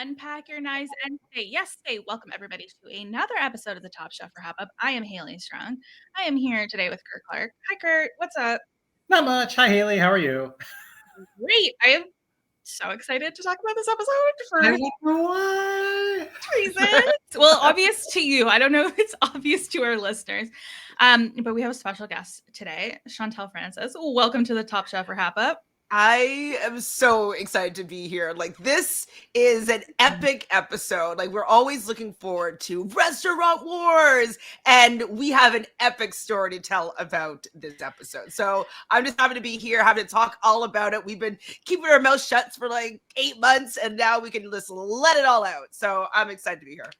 Unpack your knives and say, yes, say, welcome everybody to another episode of the Top Chef RHAP Up. I am Haley Strong. I am here today with Curt Clark. Hi, Curt. What's up? Not much. Hi, Haley. How are you? Great. I am so excited to talk about this episode I for wonder why. reasons. Well, obvious to you. I don't know if it's obvious to our listeners. But we have a special guest today, Chantele Francis. Welcome to the Top Chef RHAP Up. I am so excited to be here. Like, this is an epic episode. Like, we're always looking forward to Restaurant Wars, and we have an epic story to tell about this episode. So I'm just happy to be here, having to talk all about it. We've been keeping our mouth shut for like 8 months, and now we can just let it all out. So I'm excited to be here.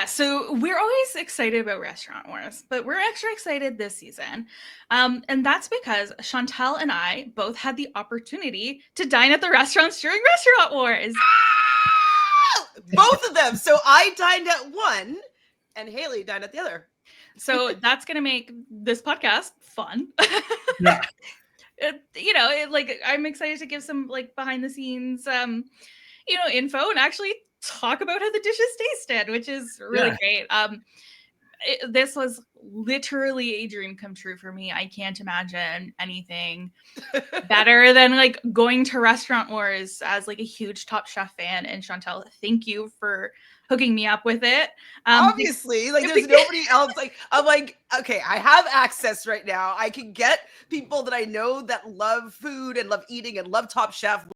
So we're always excited about Restaurant Wars, but we're extra excited this season. And that's because Chantele and I both had the opportunity to dine at the restaurants during Restaurant Wars. Both of them. So I dined at one and Haley dined at the other. So that's going to make this podcast fun. Yeah. I'm excited to give some behind the scenes, info and actually talk about how the dishes tasted, which is really great. This was literally a dream come true for me. I can't imagine anything better than going to Restaurant Wars as a huge Top Chef fan. And Chantele, thank you for hooking me up with it. Obviously, there's nobody else. I'm okay, I have access right now. I can get people that I know that love food and love eating and love Top Chef, love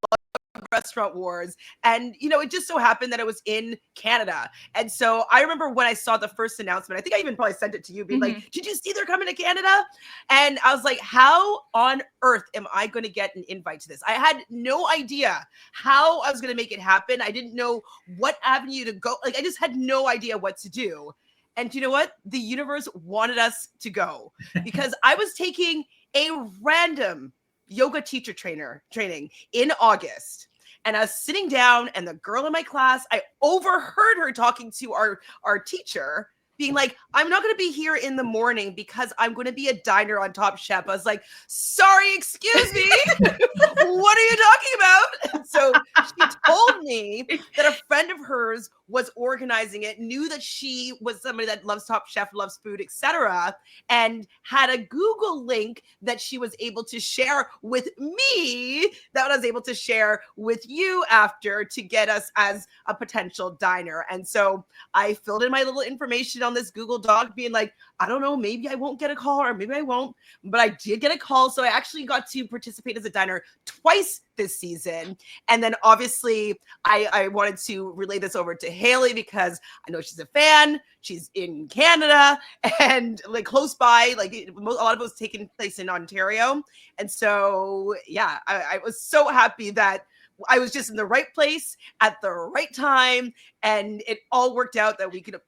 Restaurant Wars, and it just so happened that it was in Canada. And so I remember when I saw the first announcement, I think I even probably sent it to you, being like, did you see they're coming to Canada? And I was like, how on earth am I going to get an invite to this? I had no idea how I was going to make it happen. I didn't know what avenue to go. I just had no idea what to do. And you know what? The universe wanted us to go, because I was taking a random yoga teacher training in August. And I was sitting down, and the girl in my class, I overheard her talking to our teacher, being like, I'm not going to be here in the morning because I'm going to be a diner on Top Chef. I was like, sorry, excuse me. What are you talking about? And so she told me that a friend of hers was organizing it, knew that she was somebody that loves Top Chef, loves food, etc., and had a Google link that she was able to share with me, that I was able to share with you after, to get us as a potential diner. And so I filled in my little information on this Google Doc, being like, I don't know, maybe I won't get a call, or maybe I won't, but I did get a call. So I actually got to participate as a diner twice this season. And then obviously I wanted to relay this over to Haley, because I know she's a fan. She's in Canada and close by, a lot of it was taking place in Ontario. And so, yeah, I was so happy that I was just in the right place at the right time, and it all worked out that we could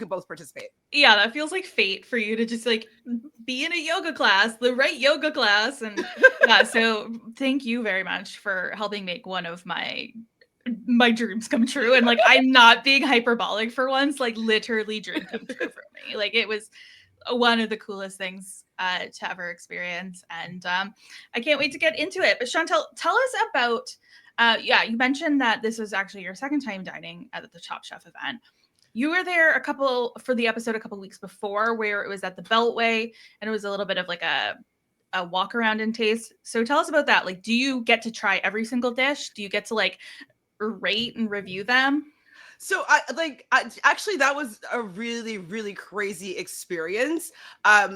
both participate. Yeah, that feels like fate for you to just be in a yoga class, the right yoga class. And yeah, so thank you very much for helping make one of my dreams come true. And I'm not being hyperbolic for once, literally dream come true for me. It was one of the coolest things to ever experience. And I can't wait to get into it. But Chantele, tell us about you mentioned that this was actually your second time dining at the Top Chef event. You were there for the episode a couple weeks before, where it was at the Beltway, and it was a little bit of a walk around and taste. So tell us about that. Do you get to try every single dish? Do you get to rate and review them? So actually, that was a really, really crazy experience. I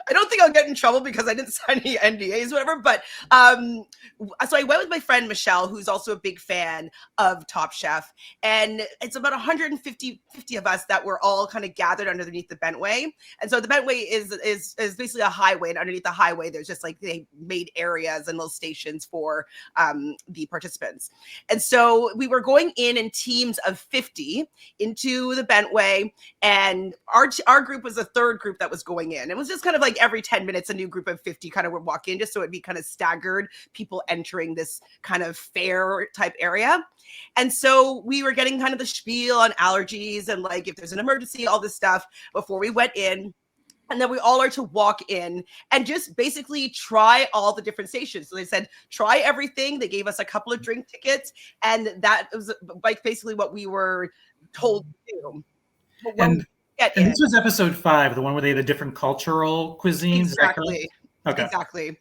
don't think I'll get in trouble because I didn't sign any NDAs, whatever. But so I went with my friend Michelle, who's also a big fan of Top Chef, and it's about 150 of us that were all kind of gathered underneath the Bentway. And so the Bentway is basically a highway, and underneath the highway, there's just they made areas and little stations for the participants. And so we were going in teams of 50 into the Bentway, and our group was the third group that was going in. It was just kind of every 10 minutes, a new group of 50 kind of would walk in, just so it'd be kind of staggered people entering this kind of fair type area. And so we were getting kind of the spiel on allergies and if there's an emergency, all this stuff before we went in. And then we all are to walk in and just basically try all the different stations. So they said, try everything. They gave us a couple of drink tickets. And that was like basically what we were told to do. But when we get And in, this was episode 5, the one where they had the different cultural cuisines. exactly. Okay. Exactly.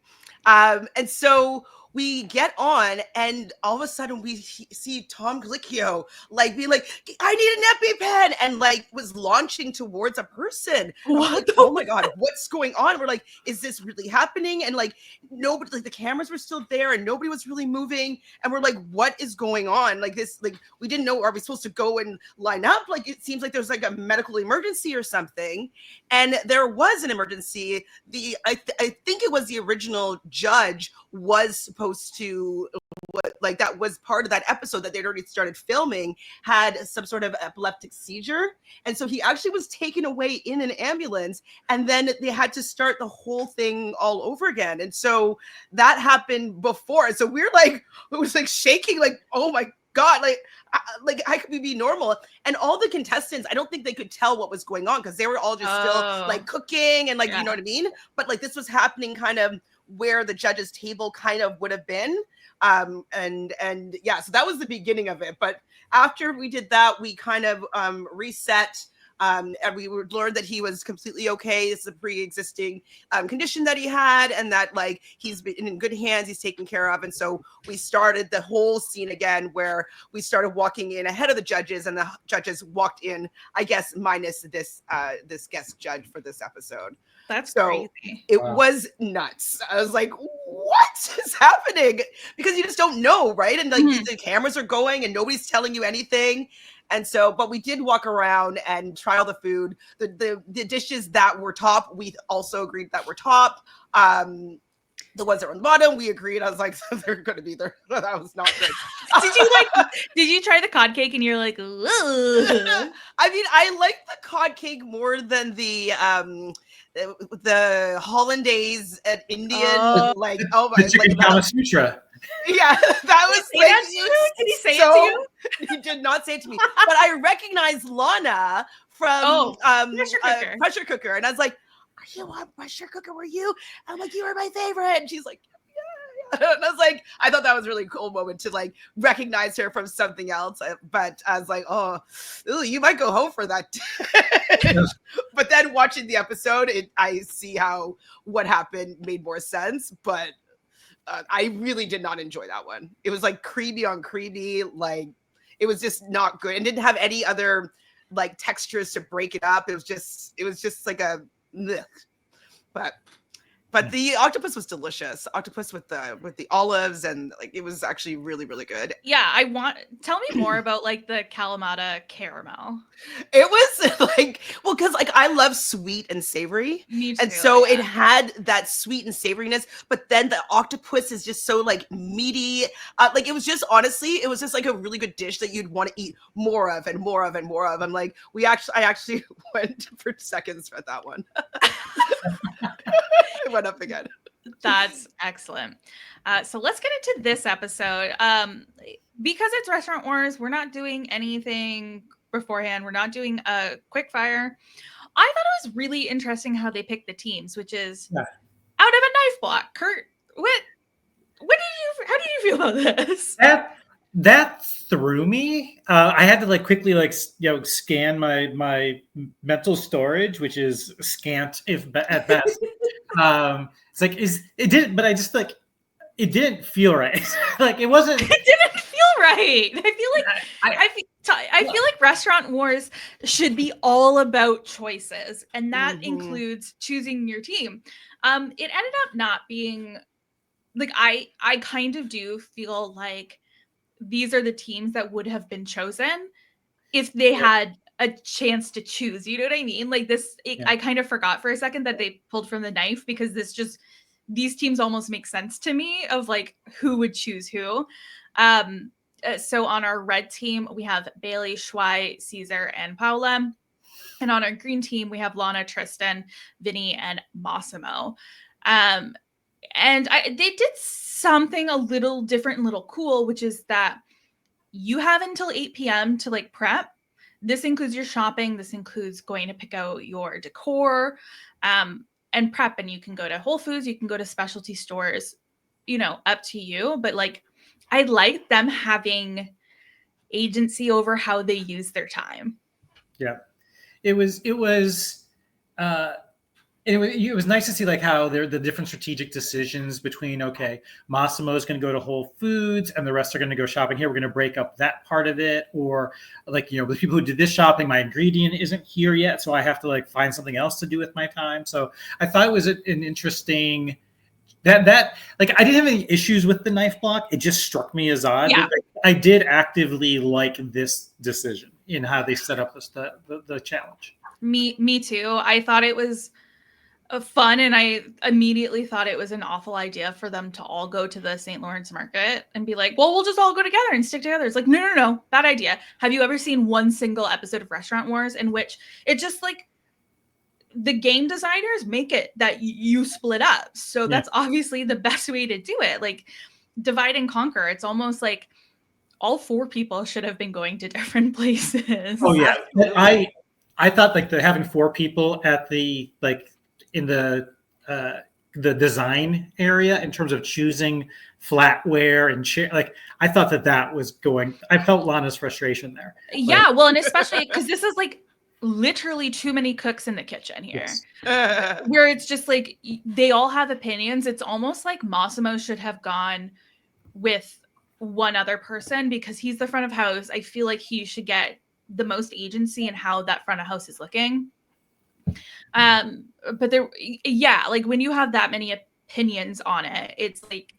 And so we get on, and all of a sudden we see Tom Glicchio like being like, I need an EpiPen, and like was launching towards a person. And we're like, oh my God, what's going on? We're like, is this really happening? And like nobody, like the cameras were still there and nobody was really moving. And we're like, what is going on? Like this, like we didn't know, are we supposed to go and line up? Like it seems like there's like a medical emergency or something. And there was an emergency. I think it was the original judge was supposed to, like that was part of that episode that they'd already started filming, had some sort of epileptic seizure. And so he actually was taken away in an ambulance, and then they had to start the whole thing all over again. And so that happened before. So we're like, it was like shaking, like, oh my God, like how could we be normal? And all the contestants, I don't think they could tell what was going on because they were all just still like cooking and like, you know what I mean? But like this was happening kind of where the judges table kind of would have been. And yeah, so that was the beginning of it. But after we did that, we kind of reset. And we learned that he was completely okay. It's a pre-existing condition that he had, and that like he's been in good hands, he's taken care of. And so we started the whole scene again, where we started walking in ahead of the judges, and the judges walked in, I guess, minus this guest judge for this episode. That's so crazy. It was nuts. I was like, what is happening? Because you just don't know, right? And like the cameras are going and nobody's telling you anything. And so, but we did walk around and try all the food. The dishes that were top, we also agreed that were top. The ones that were on the bottom, we agreed. I was like, they're going to be there. That was not good. Did you try the cod cake and you're like, ooh? I mean, I like the cod cake more than the hollandaise and Indian, like, oh my, the chicken Kama Sutra. Yeah, that was like, did he say it to you? He did not say it to me, but I recognized Lana from Pressure Cooker, and I was like, "Are you on Pressure Cooker? Were you?" I'm like, "You were my favorite," and she's like, "Yeah." And I was like, I thought that was a really cool moment to like recognize her from something else. But I was like, "Oh, you might go home for that." But then watching the episode, I see how what happened made more sense, but. I really did not enjoy that one. It was like creamy on creamy, like it was just not good, and didn't have any other like textures to break it up. It was just like a, bleh. But the octopus was delicious. Octopus with the olives, and like it was actually really, really good. Yeah, tell me more about like the Kalamata caramel. It was like, well, because like I love sweet and savory. Me too, and so it had that sweet and savoriness, but then the octopus is just so like meaty. Like it was just, honestly, it was just like a really good dish that you'd want to eat more of and more of and more of. I'm like, I actually went for seconds at that one. It went up again. That's excellent. So let's get into this episode. Because it's Restaurant Wars, we're not doing anything beforehand. We're not doing a quick fire. I thought it was really interesting how they picked the teams, which is out of a knife block. Curt, how did you feel about this? That threw me. I had to like quickly like scan my mental storage, which is scant if at best. It's like it didn't, but I just like it didn't feel right. Like it wasn't. It didn't feel right. I feel like Restaurant Wars should be all about choices, and that includes choosing your team. It ended up not being like I kind of do feel like these are the teams that would have been chosen if they had a chance to choose. You know what I mean? Like this, I kind of forgot for a second that they pulled from the knife, because these teams almost make sense to me of like who would choose who. So on our red team, we have Bailey, Shuai, Caesar, and Paula. And on our green team, we have Lana, Tristan, Vinny, and Massimo. And they did something a little different and a little cool, which is that you have until 8 p.m. to like prep. this includes your shopping. This includes going to pick out your decor, and prep. And you can go to Whole Foods, you can go to specialty stores, up to you. But like, I like them having agency over how they use their time. Yeah, it was it was nice to see like how the different strategic decisions between, okay, Massimo is going to go to Whole Foods and the rest are going to go shopping here. We're going to break up that part of it, or like, the people who did this shopping, my ingredient isn't here yet, so I have to like find something else to do with my time. So I thought it was an interesting that like, I didn't have any issues with the knife block. It just struck me as odd. Yeah. Like, I did actively like this decision in how they set up the challenge. Me too. I thought it was fun, and I immediately thought it was an awful idea for them to all go to the St. Lawrence market and be like, well, we'll just all go together and stick together. It's like, no, bad idea. Have you ever seen one single episode of Restaurant Wars in which it just like the game designers make it that you split up? So that's obviously the best way to do it. Like, divide and conquer. It's almost like all 4 people should have been going to different places. Oh yeah. I thought like having 4 people at the like in the design area in terms of choosing flatware and chair, like I thought that was going. I felt Lana's frustration there. Yeah, well, and especially because this is like literally too many cooks in the kitchen here, where it's just like they all have opinions. It's almost like Massimo should have gone with one other person because he's the front of house. I feel like he should get the most agency in how that front of house is looking. But like when you have that many opinions on it, it's like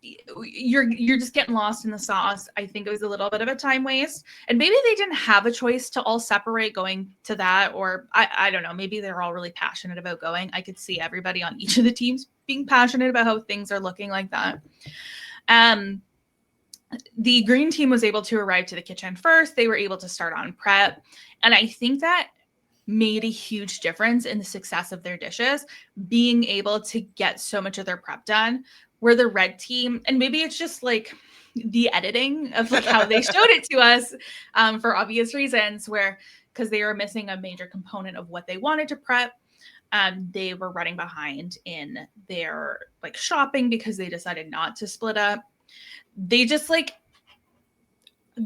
you're just getting lost in the sauce. I think it was a little bit of a time waste, and maybe they didn't have a choice to all separate going to that, or I don't know, maybe they're all really passionate about going. I could see everybody on each of the teams being passionate about how things are looking like that. The green team was able to arrive to the kitchen first. They were able to start on prep, and I think that made a huge difference in the success of their dishes, being able to get so much of their prep done. Where the red team, and maybe it's just like the editing of like how they showed it to us, for obvious reasons, where because they were missing a major component of what they wanted to prep, they were running behind in their like shopping because they decided not to split up. They just like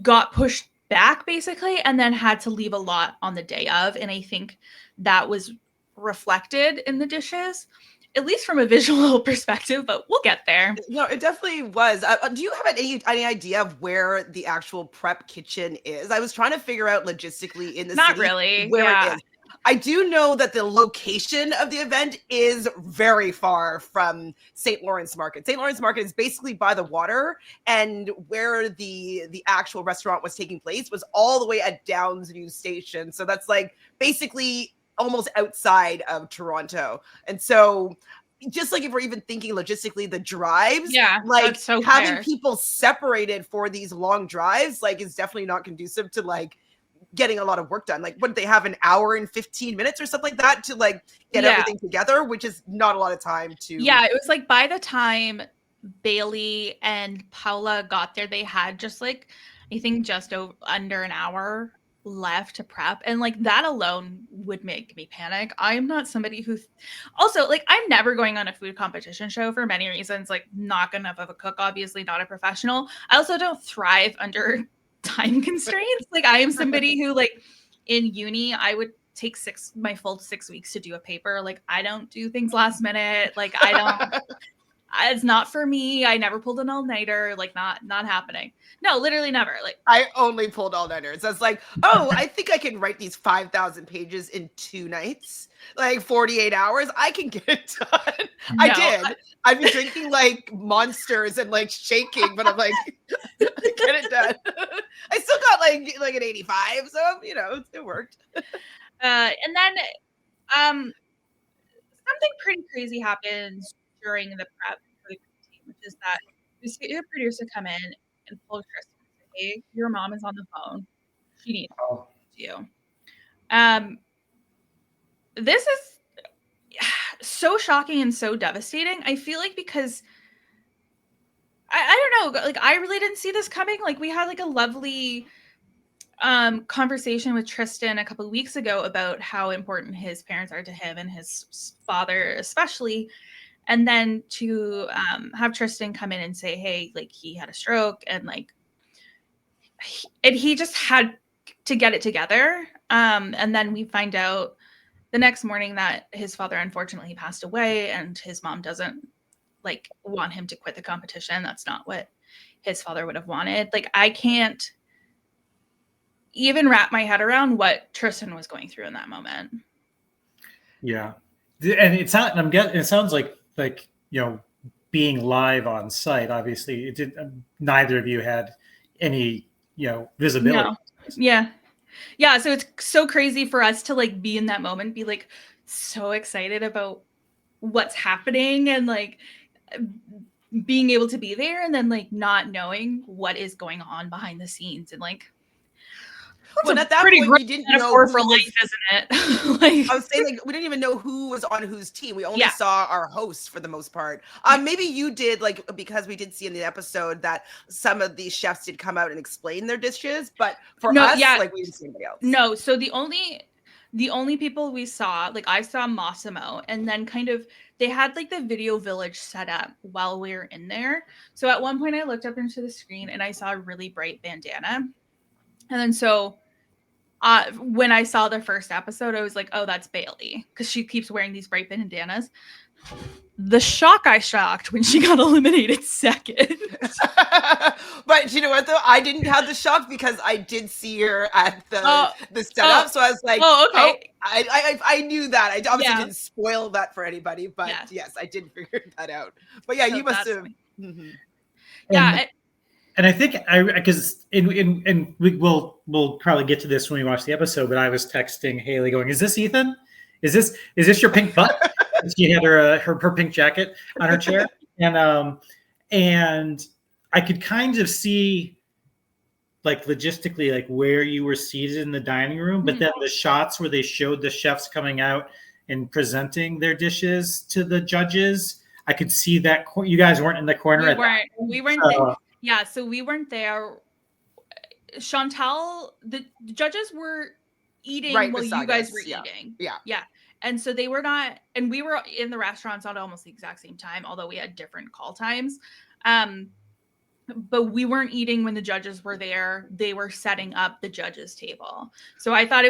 got pushed back basically, and then had to leave a lot on the day of, and I think that was reflected in the dishes, at least from a visual perspective, but we'll get there. No, it definitely was. Do you have any idea of where the actual prep kitchen is? I was trying to figure out logistically in the Not city really. where Yeah. it is. I do know that the location of the event is very far from St. Lawrence Market. St. Lawrence Market is basically by the water, and where the actual restaurant was taking place was all the way at Downsview Station. So that's like basically almost outside of Toronto. And so just like if we're even thinking logistically, the drives, like so having fair. people separated for these long drives, like is definitely not conducive to like getting a lot of work done. Like, wouldn't they have an hour and 15 minutes or something like that to like get everything together, which is not a lot of time to. Yeah, it was like by the time Bailey and Paula got there, they had just like, I think just under an hour left to prep, and like that alone would make me panic. I'm not somebody who also like, I'm never going on a food competition show for many reasons, like not good enough of a cook, obviously not a professional. I also don't thrive under time constraints. Like I am somebody who like in uni I would take my full 6 weeks to do a paper. Like I don't do things last minute. Like I don't it's not for me. I never pulled an all-nighter. Like not happening. No, literally never. Like I only pulled all-nighters. I was like, oh, I think I can write these 5,000 pages in 2 nights, like 48 hours. I can get it done. No, I did. I've been drinking like monsters and like shaking, but I'm like, get it done. I still got like an 85, so it worked. And then something pretty crazy happens during the prep for the team, which is that we see a producer come in and pull Tristan and say, hey, your mom is on the phone. She needs you. This is so shocking and so devastating. I feel like because I don't know, like I really didn't see this coming. Like we had like a lovely conversation with Tristan a couple of weeks ago about how important his parents are to him and his father especially. And then to have Tristan come in and say, hey, like he had a stroke and like, he just had to get it together. And then we find out the next morning that his father unfortunately passed away and his mom doesn't like want him to quit the competition. That's not what his father would have wanted. Like I can't even wrap my head around what Tristan was going through in that moment. Yeah. And it sounds like, you know, being live on site, obviously it did, neither of you had any, you know, visibility. No. Yeah. So it's so crazy for us to like be in that moment, be like so excited about what's happening and like being able to be there and then like not knowing what is going on behind the scenes and like well, at that point, we didn't know for life, isn't it? Like, I was saying, like, we didn't even know who was on whose team. We only saw our hosts for the most part. Maybe you did, like, because we did see in the episode that some of these chefs did come out and explain their dishes, but for us, like, we didn't see anybody else. No, so the only people we saw, like, I saw Massimo, and then kind of they had like the video village set up while we were in there. So at one point, I looked up into the screen and I saw a really bright bandana, and then so. When I saw the first episode, I was like, oh, that's Bailey. Because she keeps wearing these bright bandanas. The shock I shocked when she got eliminated second. But you know what, though? I didn't have the shock because I did see her at the setup. So I was like, okay. I knew that. I obviously didn't spoil that for anybody. But yes, I did figure that out. But yeah, so you must have. Mm-hmm. Yeah. And I think because we'll probably get to this when we watch the episode, but I was texting Haley going, is this Ethan? Is this your pink butt? She had her pink jacket on her chair. And I could kind of see like logistically, like where you were seated in the dining room, but then the shots where they showed the chefs coming out and presenting their dishes to the judges, I could see that you guys weren't in the corner. We weren't there. Yeah, so we weren't there. Chantele, the judges were eating while you guys were eating. Yeah. And so they were not, and we were in the restaurants at almost the exact same time, although we had different call times. But we weren't eating when the judges were there. They were setting up the judges' table. So I thought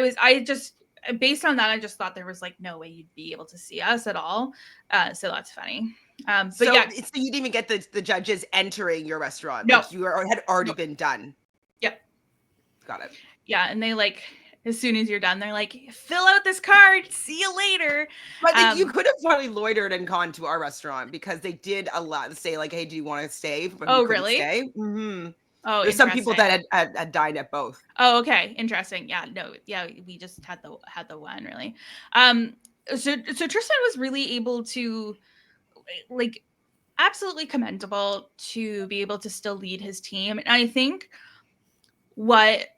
based on that, I just thought there was like no way you'd be able to see us at all. So that's funny. But so you didn't even get the judges entering your restaurant. No, like you had already been done. Yep. Got it. Yeah. And they like, as soon as you're done, they're like, fill out this card. See you later. But you could have probably loitered and gone to our restaurant because they did say like, hey, do you want to stay? But really? Stay? Mm-hmm. Oh, there's some people that had dined at both. Oh, okay. Interesting. Yeah. No. Yeah. We just had the one really. So Tristan was really able to like absolutely commendable to be able to still lead his team. And I think what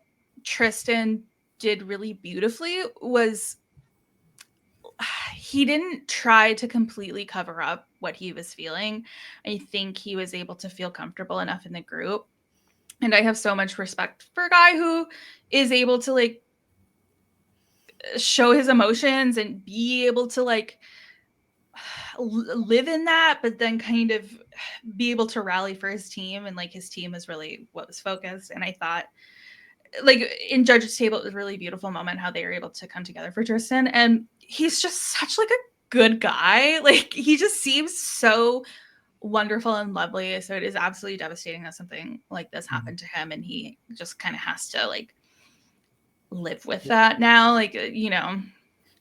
Tristan did really beautifully was he didn't try to completely cover up what he was feeling. I think he was able to feel comfortable enough in the group. And I have so much respect for a guy who is able to like show his emotions and be able to like live in that, but then kind of be able to rally for his team. And like his team is really what was focused. And I thought like in Judge's Table, it was a really beautiful moment how they were able to come together for Tristan. And he's just such like a good guy. Like he just seems so wonderful and lovely. So it is absolutely devastating that something like this happened to him. And he just kind of has to like live with that now. Like, you know,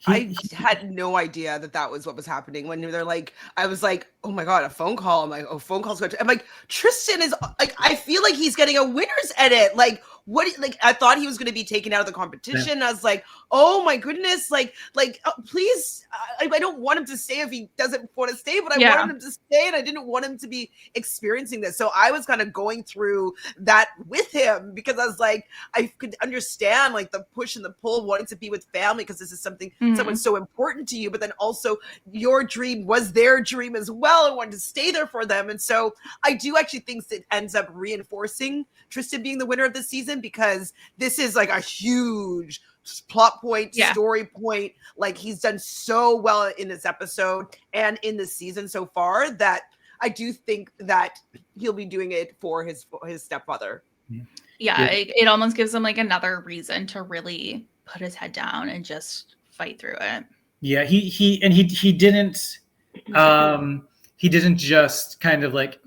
I had no idea that was what was happening when they're like, I was like, oh my God, a phone call. I'm like, oh, phone calls. I'm like, Tristan is like, I feel like he's getting a winner's edit. Like, what? Like, I thought he was going to be taken out of the competition. Yeah. I was like, oh my goodness, please, I don't want him to stay if he doesn't want to stay, but I wanted him to stay, and I didn't want him to be experiencing this. So I was kind of going through that with him, because I was like, I could understand like the push and the pull, wanting to be with family because this is something someone's so important to you, but then also your dream was their dream as well, and wanted to stay there for them. And so I do actually think that ends up reinforcing Tristan being the winner of this season, because this is like a huge plot point, story point. Like, he's done so well in this episode and in this season so far, that I do think that he'll be doing it for his stepfather. It almost gives him like another reason to really put his head down and just fight through it. He didn't just kind of like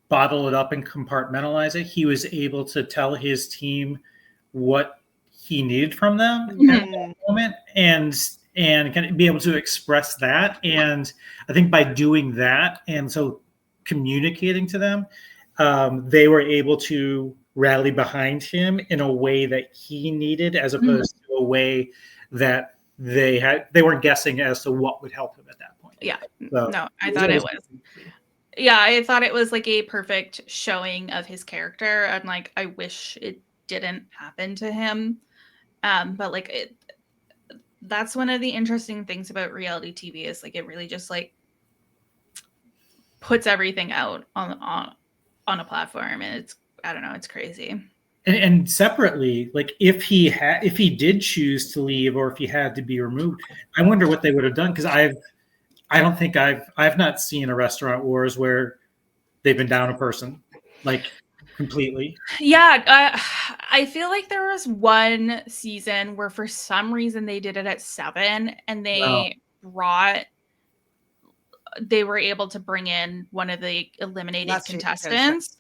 bottle it up and compartmentalize it. He was able to tell his team what he needed from them at that moment, and kind of be able to express that. And I think by doing that, and so communicating to them, they were able to rally behind him in a way that he needed, as opposed to a way that they weren't guessing as to what would help him at that point. I thought it was. Yeah, I thought it was like a perfect showing of his character, and like I wish it didn't happen to him. But like that's one of the interesting things about reality TV, is like it really just like puts everything out on a platform, and it's, I don't know, it's crazy. And separately, like if he did choose to leave, or if he had to be removed, I wonder what they would have done, because I've not seen a Restaurant Wars where they've been down a person like completely. I feel like there was one season where for some reason they did it at 7, and they were able to bring in one of the eliminated contestants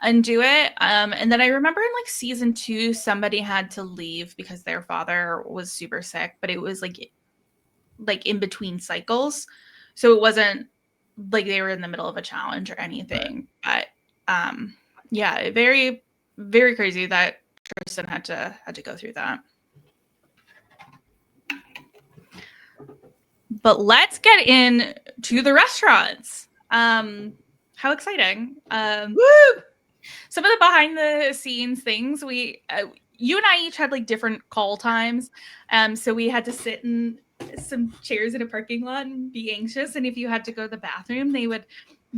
and do it. And then I remember in like season 2, somebody had to leave because their father was super sick, but it was like in between cycles. So it wasn't like they were in the middle of a challenge or anything. Right. But very, very crazy that Tristan had to go through that. But let's get into the restaurants. How exciting. Woo! Some of the behind the scenes things, you and I each had like different call times. So we had to sit in some chairs in a parking lot and be anxious. And if you had to go to the bathroom, they would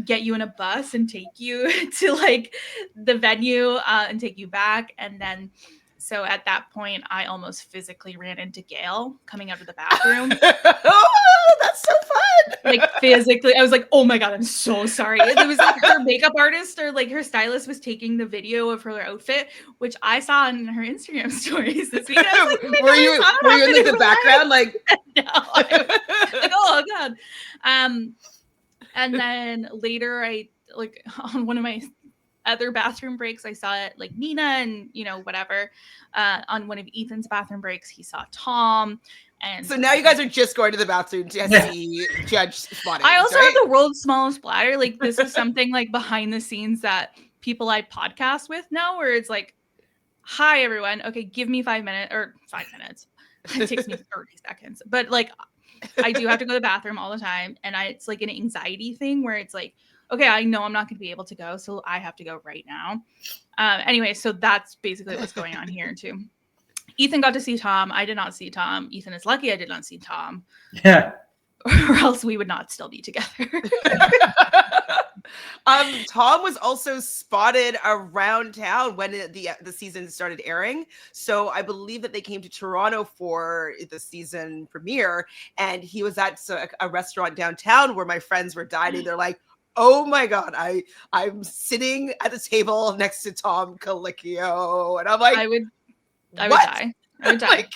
get you in a bus and take you to like the venue and take you back. And then, so at that point, I almost physically ran into Gail coming out of the bathroom. Oh, that's so fun! Like physically, I was like, "Oh my god, I'm so sorry." It was like her makeup artist or like her stylist was taking the video of her outfit, which I saw in her Instagram stories this week. I was like, were you in like the background, like? No, I was like, oh god. And then later, I like on one of my other bathroom breaks, I saw it like Nina and whatever. On one of Ethan's bathroom breaks, he saw Tom. And so now you guys are just going to the bathroom to see Judge spotting. I also have the world's smallest bladder. Like this is something like behind the scenes that people I podcast with know, where it's like, hi everyone. Okay, give me 5 minutes or 5 minutes. It takes me 30 seconds. But like I do have to go to the bathroom all the time. And it's like an anxiety thing where it's like, okay, I know I'm not going to be able to go, so I have to go right now. Anyway, so that's basically what's going on here too. Ethan got to see Tom. I did not see Tom. Ethan is lucky I did not see Tom. Yeah. Or else we would not still be together. Tom was also spotted around town when the season started airing. So I believe that they came to Toronto for the season premiere, and he was at a restaurant downtown where my friends were dining. They're like, oh my god, I'm sitting at the table next to Tom Colicchio, and I'm like, I would die. Like,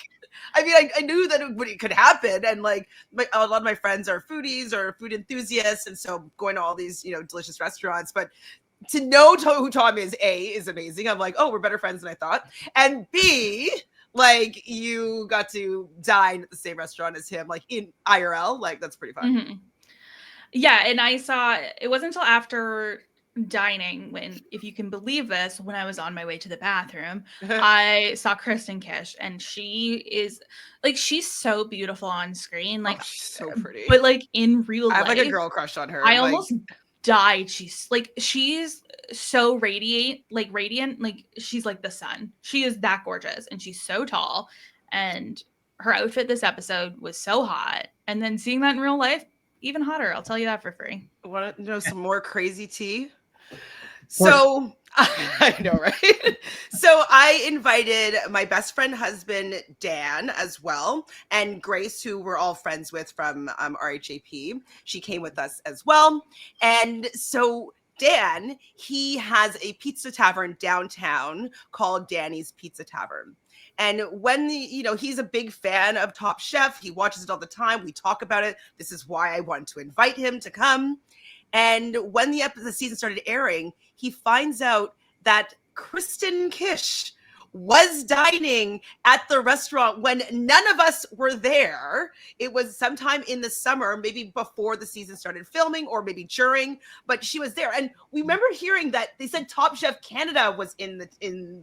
I mean, I knew that it could happen, and like a lot of my friends are foodies or food enthusiasts, and so going to all these delicious restaurants. But to know who Tom is, A, is amazing. I'm like, oh, we're better friends than I thought, and B, like you got to dine at the same restaurant as him, like in IRL, like that's pretty fun. Mm-hmm. Yeah, and I saw it wasn't until after dining when, if you can believe this, when I was on my way to the bathroom, I saw Kristen Kish, and she is like, she's so beautiful on screen, like, she's so pretty. but like in real I have life, like a girl crush on her. I Like, almost died. She's so radiant, like she's like the sun. She is that gorgeous, and she's so tall, and her outfit this episode was so hot. And then seeing that in real life, even hotter. I'll tell you that for free. want to know some more crazy tea? course. So I know, right? So I invited my best friend husband, Dan, as well, and Grace, who we're all friends with from RHAP. She came with us as well. And so Dan, he has a pizza tavern downtown called Danny's Pizza Tavern. And when he's a big fan of Top Chef, he watches it all the time. We talk about it. This is why I wanted to invite him to come. And when the season started airing, he finds out that Kristen Kish was dining at the restaurant when none of us were there. It was sometime in the summer, maybe before the season started filming or maybe during, but she was there. And we remember hearing that they said Top Chef Canada was in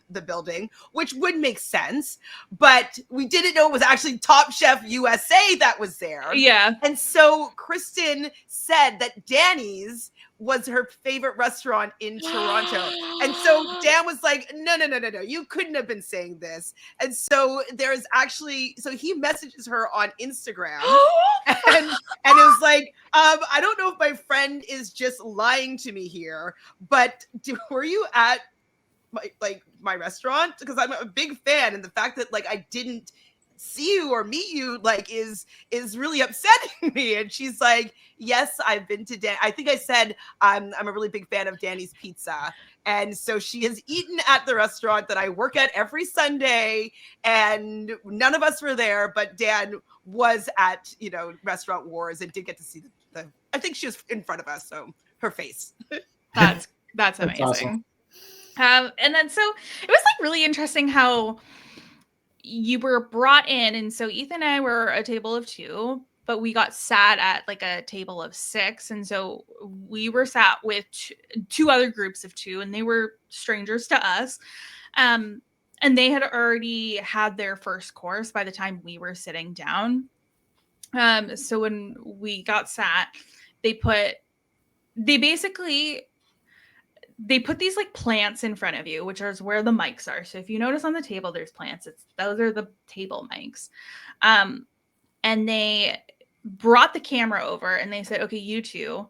the building, which would make sense, but we didn't know it was actually Top Chef USA that was there. Yeah. And so Kristen said that Danny's was her favorite restaurant in Toronto. And so Dan was like, no, you couldn't have been saying this. And so there's actually, so he messages her on Instagram and it was like, I don't know if my friend is just lying to me here, but were you at my restaurant? Because I'm a big fan, and the fact that like I didn't see you or meet you like is really upsetting me. And she's like, yes, I've been to Dan. I think I said I'm a really big fan of Danny's Pizza, and so she has eaten at the restaurant that I work at every Sunday, and none of us were there, but Dan was at Restaurant Wars and did get to see the I think she was in front of us, so her face. That's amazing. Awesome. And then so it was like really interesting how you were brought in, and so Ethan and I were a table of 2, but we got sat at like a table of 6, and so we were sat with 2 other groups of 2, and they were strangers to us, and they had already had their first course by the time we were sitting down. So when we got sat, they put these like plants in front of you, which is where the mics are. So if you notice on the table, there's plants. Those are the table mics. And they brought the camera over and they said, okay, you 2,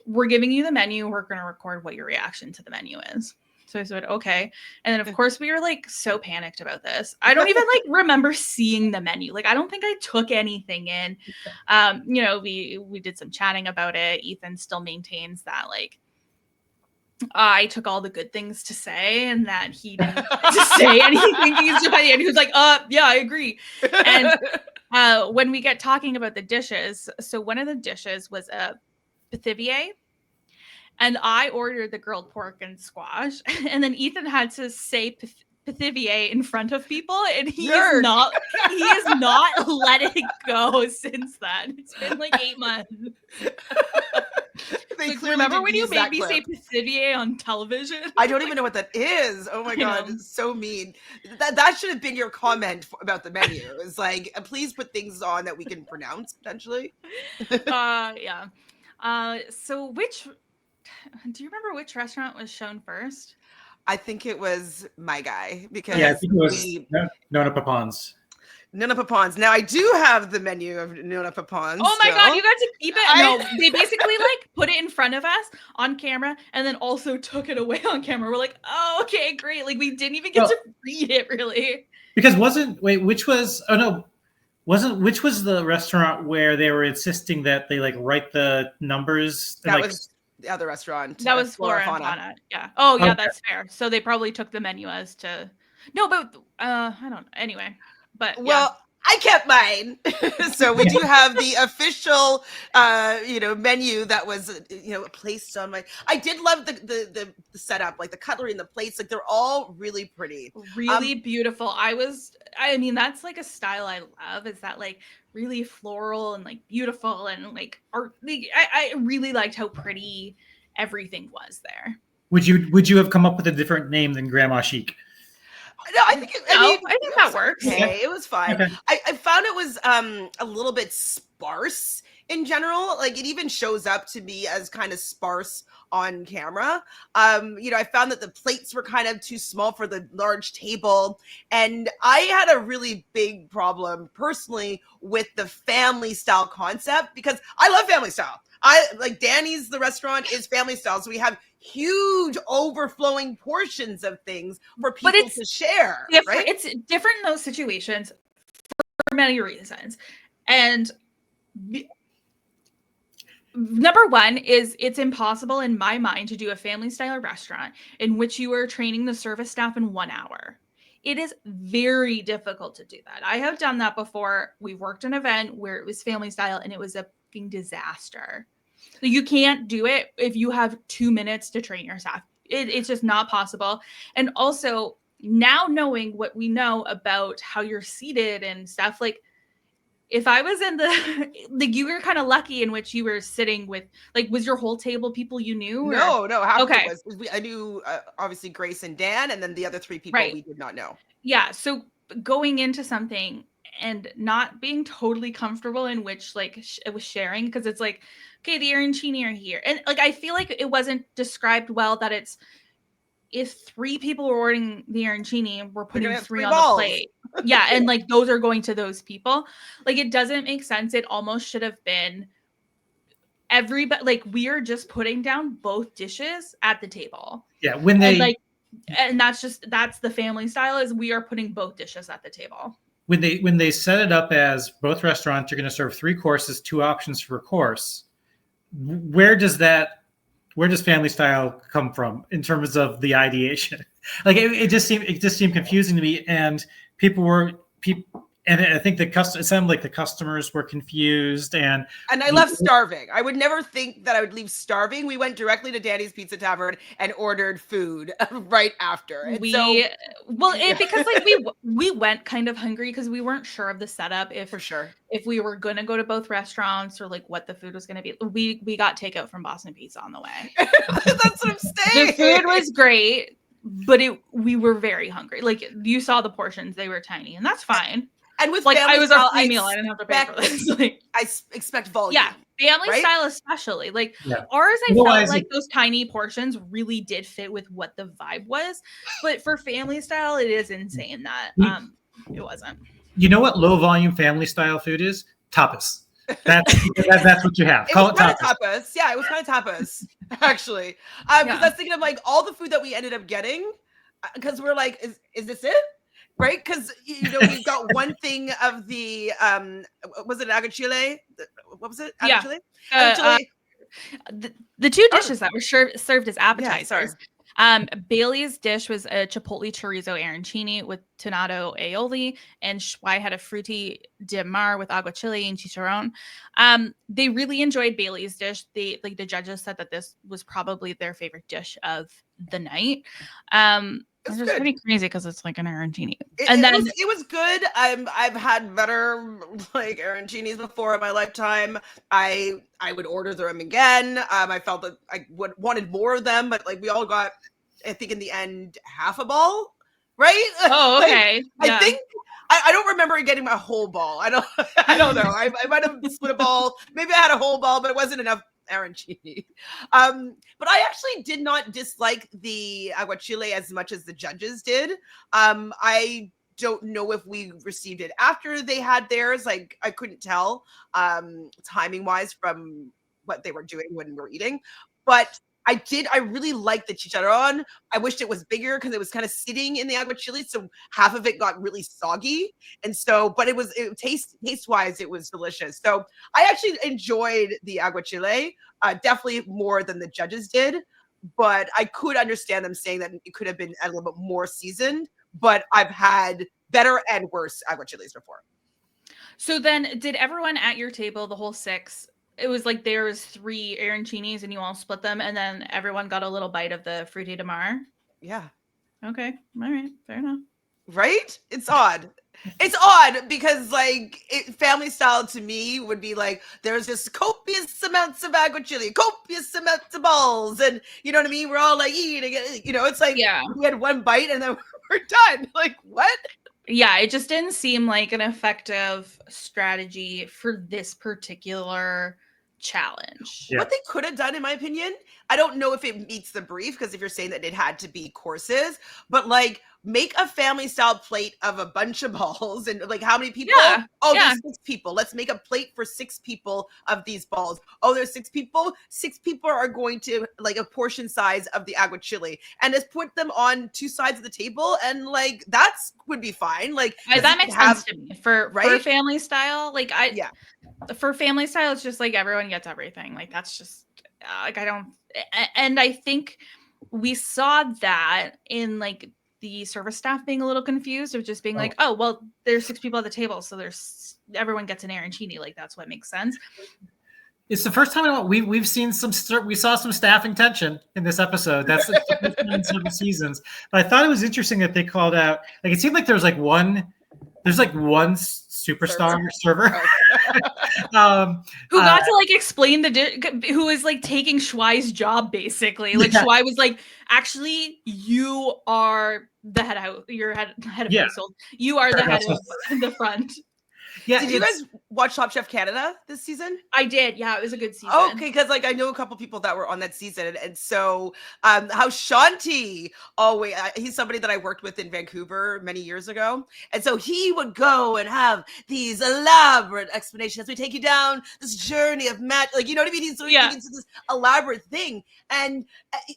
we're giving you the menu. We're going to record what your reaction to the menu is. So I said, okay. And then of course we were like so panicked about this. I don't even like remember seeing the menu. Like, I don't think I took anything in. We did some chatting about it. Ethan still maintains that like, I took all the good things to say and that he didn't say anything. And he was like, yeah, I agree. And when we get talking about the dishes, so one of the dishes was a pithivier, and I ordered the grilled pork and squash, and then Ethan had to say pithivier in front of people, and he is not let it go since then. It's been like 8 months. Like, remember when you made me say pithivier on television? I don't even know what that is. Oh my God, it's so mean. That should have been your comment about the menu. It's like, please put things on that we can pronounce potentially. Yeah. So do you remember which restaurant was shown first? I think it was My Guy, because I think it was Nona Papon's. Nona Papon's. Now I do have the menu of Nona Papon's. Oh my God, you got to keep it? No, they basically like put it in front of us on camera and then also took it away on camera. We're like, oh, okay, great. Like we didn't even get to read it really. Because which was the restaurant where they were insisting that they like write the numbers? That was the other restaurant. That was Flora and Fauna. Yeah. Oh yeah, that's fair. So they probably took the menu as to but I don't know. Anyway. But well, I kept mine. So we do have the official menu that was placed on my. I did love the setup, like the cutlery and the plates, like they're all really pretty. Really beautiful. I mean, that's like a style I love, is that like really floral and like beautiful and like art. Like, I really liked how pretty everything was there. Would you have come up with a different name than Grandma Chic? No, I think I think that was works. okay. It was fine. Okay. I found it was a little bit sparse in general. Like it even shows up to be as kind of sparse on camera. I found that the plates were kind of too small for the large table. And I had a really big problem personally with the family style concept because I love family style. I like Danny's, the restaurant is family style. So we have huge overflowing portions of things for people to share. Right? It's different in those situations for many reasons. And number one is it's impossible in my mind to do a family style restaurant in which you are training the service staff in 1 hour. It is very difficult to do that. I have done that before. We worked an event where it was family style and it was a fucking disaster. So you can't do it if you have 2 minutes to train your staff. It's just not possible. And also now knowing what we know about how you're seated and stuff, like if I was in like you were kind of lucky in which you were sitting with, like, was your whole table people you knew? Or? No. Half of it was, I knew obviously Grace and Dan, and then the other 3 people we did not know. Yeah. So going into something and not being totally comfortable in which like it was sharing, because it's like, okay, the arancini are here. And like, I feel like it wasn't described well that it's, if 3 people were ordering the arancini, we're putting 3 on the plate. Yeah. And like, those are going to those people. Like, it doesn't make sense. It almost should have been everybody, like, we are just putting down both dishes at the table. Yeah. When they, and that's the family style, is we are putting both dishes at the table. When they set it up as both restaurants are going to serve 3 courses, 2 options for a course, where does family style come from in terms of the ideation? Like it just seemed confusing to me, and and I think it sounded like the customers were confused, and I left starving. I would never think that I would leave starving. We went directly to Danny's Pizza Tavern and ordered food right after. And because like we went kind of hungry because we weren't sure of the setup. For sure, if we were gonna go to both restaurants or like what the food was gonna be. We got takeout from Boston Pizza on the way. That's what I'm saying. The food was great, but we were very hungry. Like, you saw the portions; they were tiny, and that's fine. And with like, family I was style, a free meal. I didn't have to pay for this. Like, I expect volume. Yeah, family style especially. Like ours, I felt like those tiny portions really did fit with what the vibe was. But for family style, it is insane that it wasn't. You know what low volume family style food is? Tapas. That's what you have. Call it tapas. Yeah, it was kind of tapas, actually. Because I was thinking of like all the food that we ended up getting, because we're like, is this it? Right? Because we've got one thing of the was it aguachile? What was it? Aguachile? Yeah. The 2 dishes that were served as appetizers. Bailey's dish was a chipotle chorizo arancini with tonado aioli, and Schwai had a fruity de mar with aguachile and chicharron. They really enjoyed Bailey's dish. The judges said that this was probably their favorite dish of the night. It's just pretty crazy because it's like an arancini. It was good. I've had better like arancinis before in my lifetime. I would order them again. I felt that I wanted more of them, but like we all got, I think in the end, half a ball, right? Oh, okay. I think I don't remember getting my whole ball. I don't know. I might have split a ball. Maybe I had a whole ball, but it wasn't enough arancini. But I actually did not dislike the aguachile as much as the judges did. I don't know if we received it after they had theirs. Like I couldn't tell timing wise from what they were doing when we were eating, but I really liked the chicharron. I wished it was bigger because it was kind of sitting in the aguachile, so half of it got really soggy. And so, but taste wise, it was delicious. So I actually enjoyed the aguachile, definitely more than the judges did. But I could understand them saying that it could have been a little bit more seasoned. But I've had better and worse aguachiles before. So then, did everyone at your table, the whole 6? It was like there was 3 arancinis and you all split them, and then everyone got a little bite of the fruity de mar. Yeah. Okay. All right. Fair enough. Right? It's odd. It's odd because family style to me would be like there's just copious amounts of aguachile, copious amounts of balls, and you know what I mean. We're all like eating it. You know, it's like we had one bite and then we're done. Like what? Yeah, it just didn't seem like an effective strategy for this particular challenge. What they could have done, in my opinion, I don't know if it meets the brief, because if you're saying that it had to be courses, but like make a family style plate of a bunch of balls and like how many people? Yeah. Oh, there's 6 people. Let's make a plate for 6 people of these balls. Oh, there's 6 people. 6 people are going to like a portion size of the aguachile, and just put them on 2 sides of the table, and like that's would be fine. Like that makes sense to me for family style. Like for family style, it's just like everyone gets everything. Like that's just like I don't, and I think we saw that in like the service staff being a little confused of just being like, oh, well, there's 6 people at the table, so there's everyone gets an arancini. Like that's what makes sense. It's the first time we've seen we saw some staffing tension in this episode. That's the first time in several seasons. But I thought it was interesting that they called out, like it seemed like there's one superstar server who got to like explain who is like taking Shuai's job basically. Like Shuai was like, actually, you are the head of household. You are the head of the front. Yeah. Did you guys watch Top Chef Canada this season? I did. Yeah, it was a good season. Okay, because like I know a couple people that were on that season, and so how Shanti always he's somebody that I worked with in Vancouver many years ago, and so he would go and have these elaborate explanations. We take you down this journey of like you know what I mean. He's into this elaborate thing, and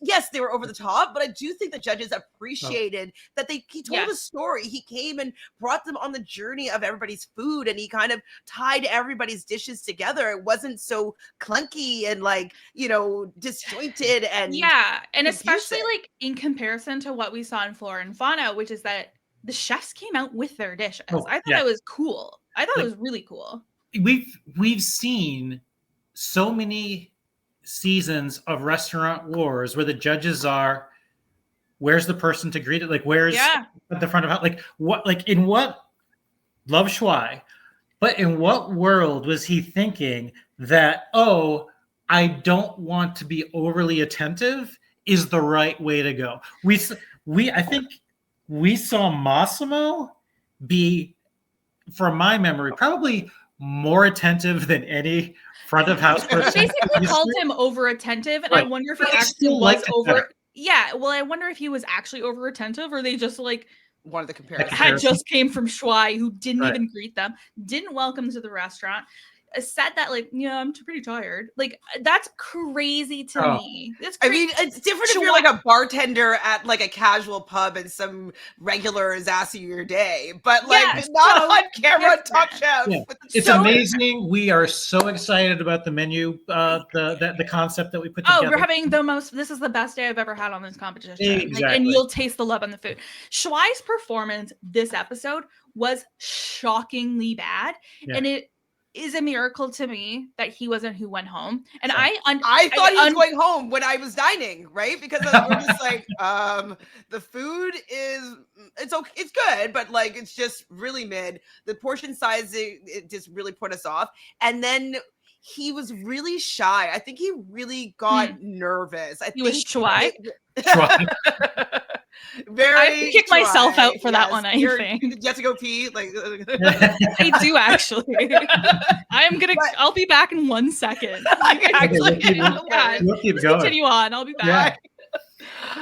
yes, they were over the top, but I do think the judges appreciated that he told a story. He came and brought them on the journey of everybody's food, and he kind of tied everybody's dishes together. It wasn't so clunky and like, you know, disjointed and and especially like in comparison to what we saw in Flora and Fauna, which is that the chefs came out with their dishes. I thought that was cool. I thought it was really cool. We've seen so many seasons of restaurant wars where the judges are, where's the person to greet it? Like where's at the front of house? Like what? Like in what? Love Shuai. But in what world was he thinking that, oh, I don't want to be overly attentive is the right way to go? I think we saw Massimo be, from my memory, probably more attentive than any front of house person. They basically called him over attentive, and I wonder if he actually was over. Yeah, well, I wonder if he was actually over attentive, or they just like one of the comparisons had just came from Shuai, who didn't even greet them, didn't welcome to the restaurant, said that like, yeah, I'm pretty tired. Like that's crazy to me. That's I mean, it's different if you're like a bartender at like a casual pub and some regular is asking you your day, but like not on camera Top Chef. Yeah. It's amazing. We are so excited about the menu, the concept that we put together. We're having this is the best day I've ever had on this competition. Exactly. Like, and you'll taste the love on the food. Shuai's performance this episode was shockingly bad, and it is a miracle to me that he wasn't who went home. And I thought he was going home when I was dining, right? Because we're just like, the food it's okay, it's good, but like it's just really mid. The portion size it just really put us off. And then he was really shy. I think he really got nervous. I think was Shuai. I kicked myself out for that one. I think you have to go pee. Like I do actually. I'll be back in 1 second. We'll keep going. Continue on. I'll be back.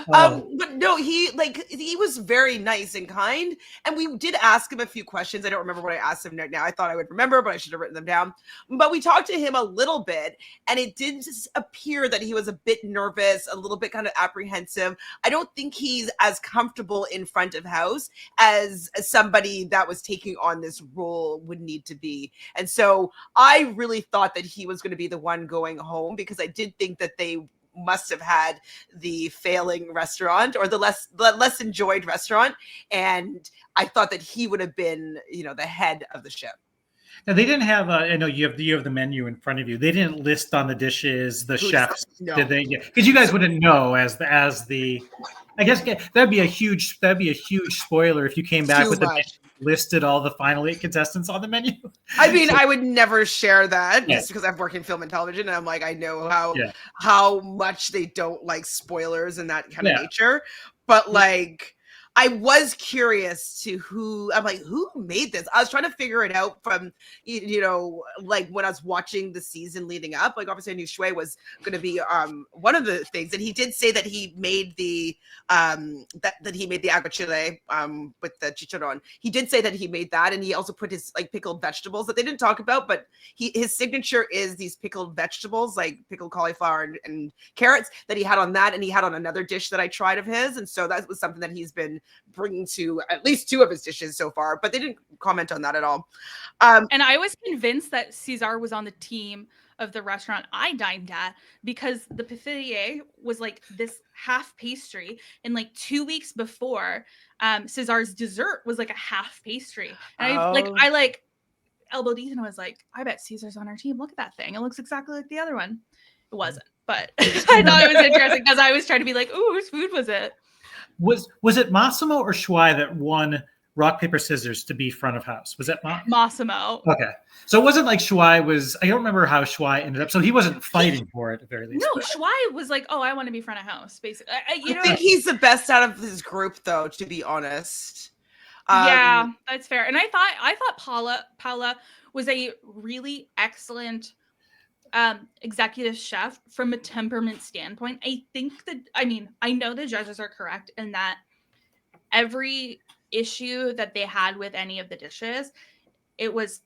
But no, he was very nice and kind, and we did ask him a few questions. I don't remember what I asked him now. I thought I would remember, but I should have written them down. But we talked to him a little bit, and it did just appear that he was a bit nervous, a little bit kind of apprehensive. I don't think he's as comfortable in front of house as somebody that was taking on this role would need to be. And so I really thought that he was going to be the one going home, because I did think that they must have had the failing restaurant or the less enjoyed restaurant, and I thought that he would have been, the head of the ship. Now they didn't have. I know you have the menu in front of you. They didn't list on the dishes the chefs. No. Did they? Because you guys wouldn't know as the. I guess that'd be a huge spoiler if you came back with the. listed all the final 8 contestants on the menu. I mean, So, I would never share that Yeah. just because I've worked in film and television, and I'm like, I know Yeah. how much they don't like spoilers and that kind of Yeah. nature. But like, I was curious to who made this? I was trying to figure it out from, like when I was watching the season leading up. Like, obviously, I knew Shui was going to be one of the things, and he did say that he made the that he made the aguachile with the chicharron. He did say that he made that, and he also put his like pickled vegetables that they didn't talk about, but his signature is these pickled vegetables, like pickled cauliflower and carrots that he had on that, and he had on another dish that I tried of his, and so that was something that he's been bringing to at least 2 of his dishes so far, but they didn't comment on that at all. And I was convinced that Cesar was on the team of the restaurant I dined at because the pâtisserie was like this half pastry, and like 2 weeks before, Cesar's dessert was like a half pastry. And I elbowed Ethan and was like, I bet Caesar's on our team. Look at that thing. It looks exactly like the other one. It wasn't, but I thought it was interesting because I was trying to be like, ooh, whose food was it? Was it Massimo or Shui that won rock, paper, scissors to be front of house? Was that Massimo? Okay. So it wasn't like Shui was, I don't remember how Shui ended up. So he wasn't fighting for it at the very least. No, Shui was like, oh, I want to be front of house, basically. I think he's the best out of his group, though, to be honest. Yeah, that's fair. And I thought Paula was a really excellent executive chef from a temperament standpoint. I know the judges are correct in that every issue that they had with any of the dishes, it was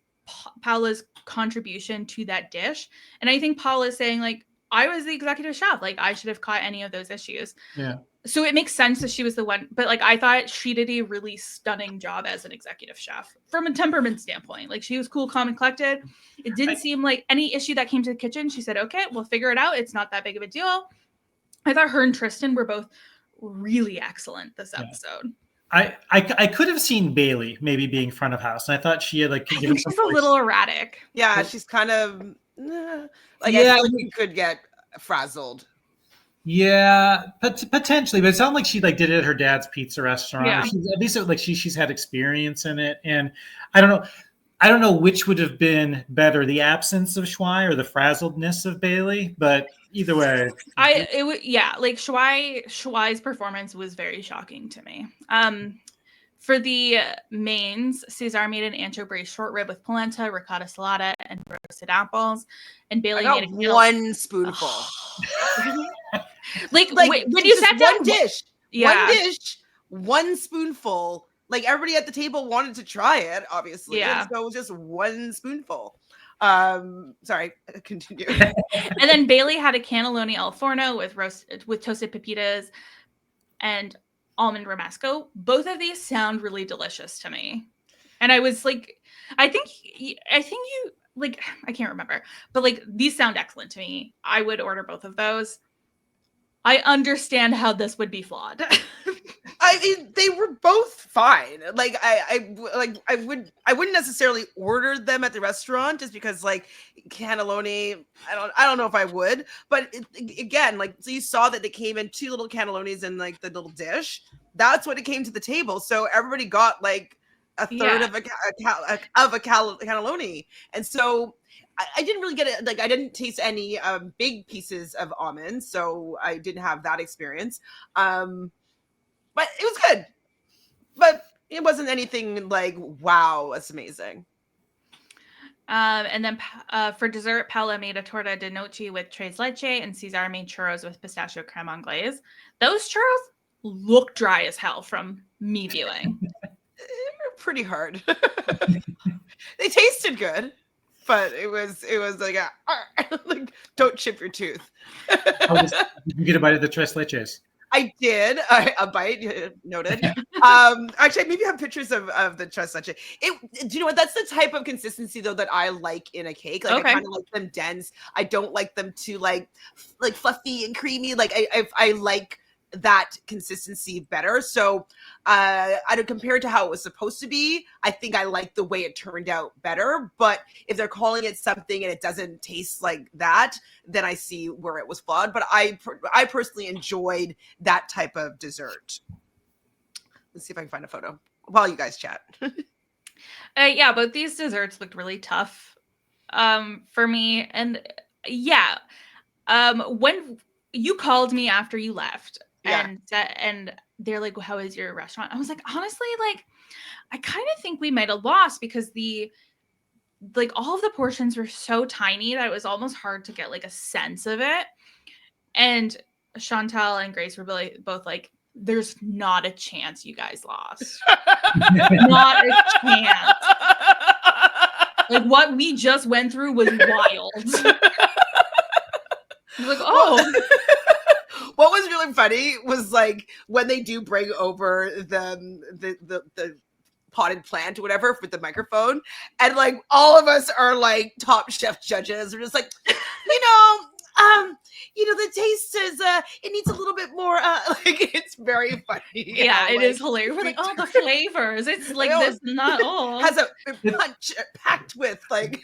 Paula's contribution to that dish. And I think Paula's saying, like, I was the executive chef, like I should have caught any of those issues. Yeah. So it makes sense that she was the one, but like I thought she did a really stunning job as an executive chef from a temperament standpoint. Like she was cool, calm, and collected. It didn't seem like any issue that came to the kitchen. She said, okay, we'll figure it out. It's not that big of a deal. I thought her and Tristan were both really excellent this episode. I could have seen Bailey maybe being front of house, and I thought she had like. I think she's a little erratic. Yeah, she's kind of I feel like you could get frazzled. Yeah, potentially, but it sounded like she like did it at her dad's pizza restaurant. Yeah. At least like she's had experience in it, and I don't know which would have been better, the absence of Shui or the frazzledness of Bailey, but either way, like Shuai's performance was very shocking to me. For the mains, Cesar made an ancho braised short rib with polenta, ricotta salata, and roasted apples. And Bailey made one spoonful. like when you sat down, one dish, one spoonful. Like everybody at the table wanted to try it, obviously. Yeah. And so it was just one spoonful. Sorry, continue. And then Bailey had a cannelloni al forno with toasted pepitas and almond romesco. Both of these sound really delicious to me. And I was like, I think you like, I can't remember, but like these sound excellent to me. I would order both of those. I understand how this would be flawed. I mean, they were both fine. Like I wouldn't necessarily order them at the restaurant just because like cannelloni, I don't know if I would, but again, like, so you saw that they came in 2 little cannellonis in like the little dish. That's what it came to the table. So everybody got like a third of a cannelloni. And so I didn't really get it. Like I didn't taste any big pieces of almonds, so I didn't have that experience. But it was good. But it wasn't anything like, wow, that's amazing. And then for dessert, Paula made a torta de noche with tres leche, and Cesar made churros with pistachio creme anglaise. Those churros look dry as hell from me viewing. They were pretty hard. They tasted good, but it was like like don't chip your tooth. You get a bite of the tres leches. I did a bite noted. Actually, maybe I have pictures of the tres leche. Do you know what? That's the type of consistency though that I like in a cake. Like I kind of like them dense. I don't like them too like fluffy and creamy. Like I like that consistency better. So I don't compare it to how it was supposed to be. I think I like the way it turned out better. But if they're calling it something and it doesn't taste like that, then I see where it was flawed. But I personally enjoyed that type of dessert. Let's see if I can find a photo while you guys chat. Yeah, both these desserts looked really tough for me. And yeah, when you called me after you left Yeah. and they're like, well, how is your restaurant? I was like, honestly, like, I kind of think we might have lost because all of the portions were so tiny that it was almost hard to get like a sense of it. And Chantele and Grace were really both like, there's not a chance you guys lost. Not a chance. Like what we just went through was wild. I was like, oh. What was really funny was like when they do bring over the potted plant or whatever with the microphone, and like all of us are like Top Chef judges. We're just like, the taste is it needs a little bit more like it's very funny. Yeah, it is hilarious. We're like, oh, the flavors. It's like this, not all. Has a punch packed with like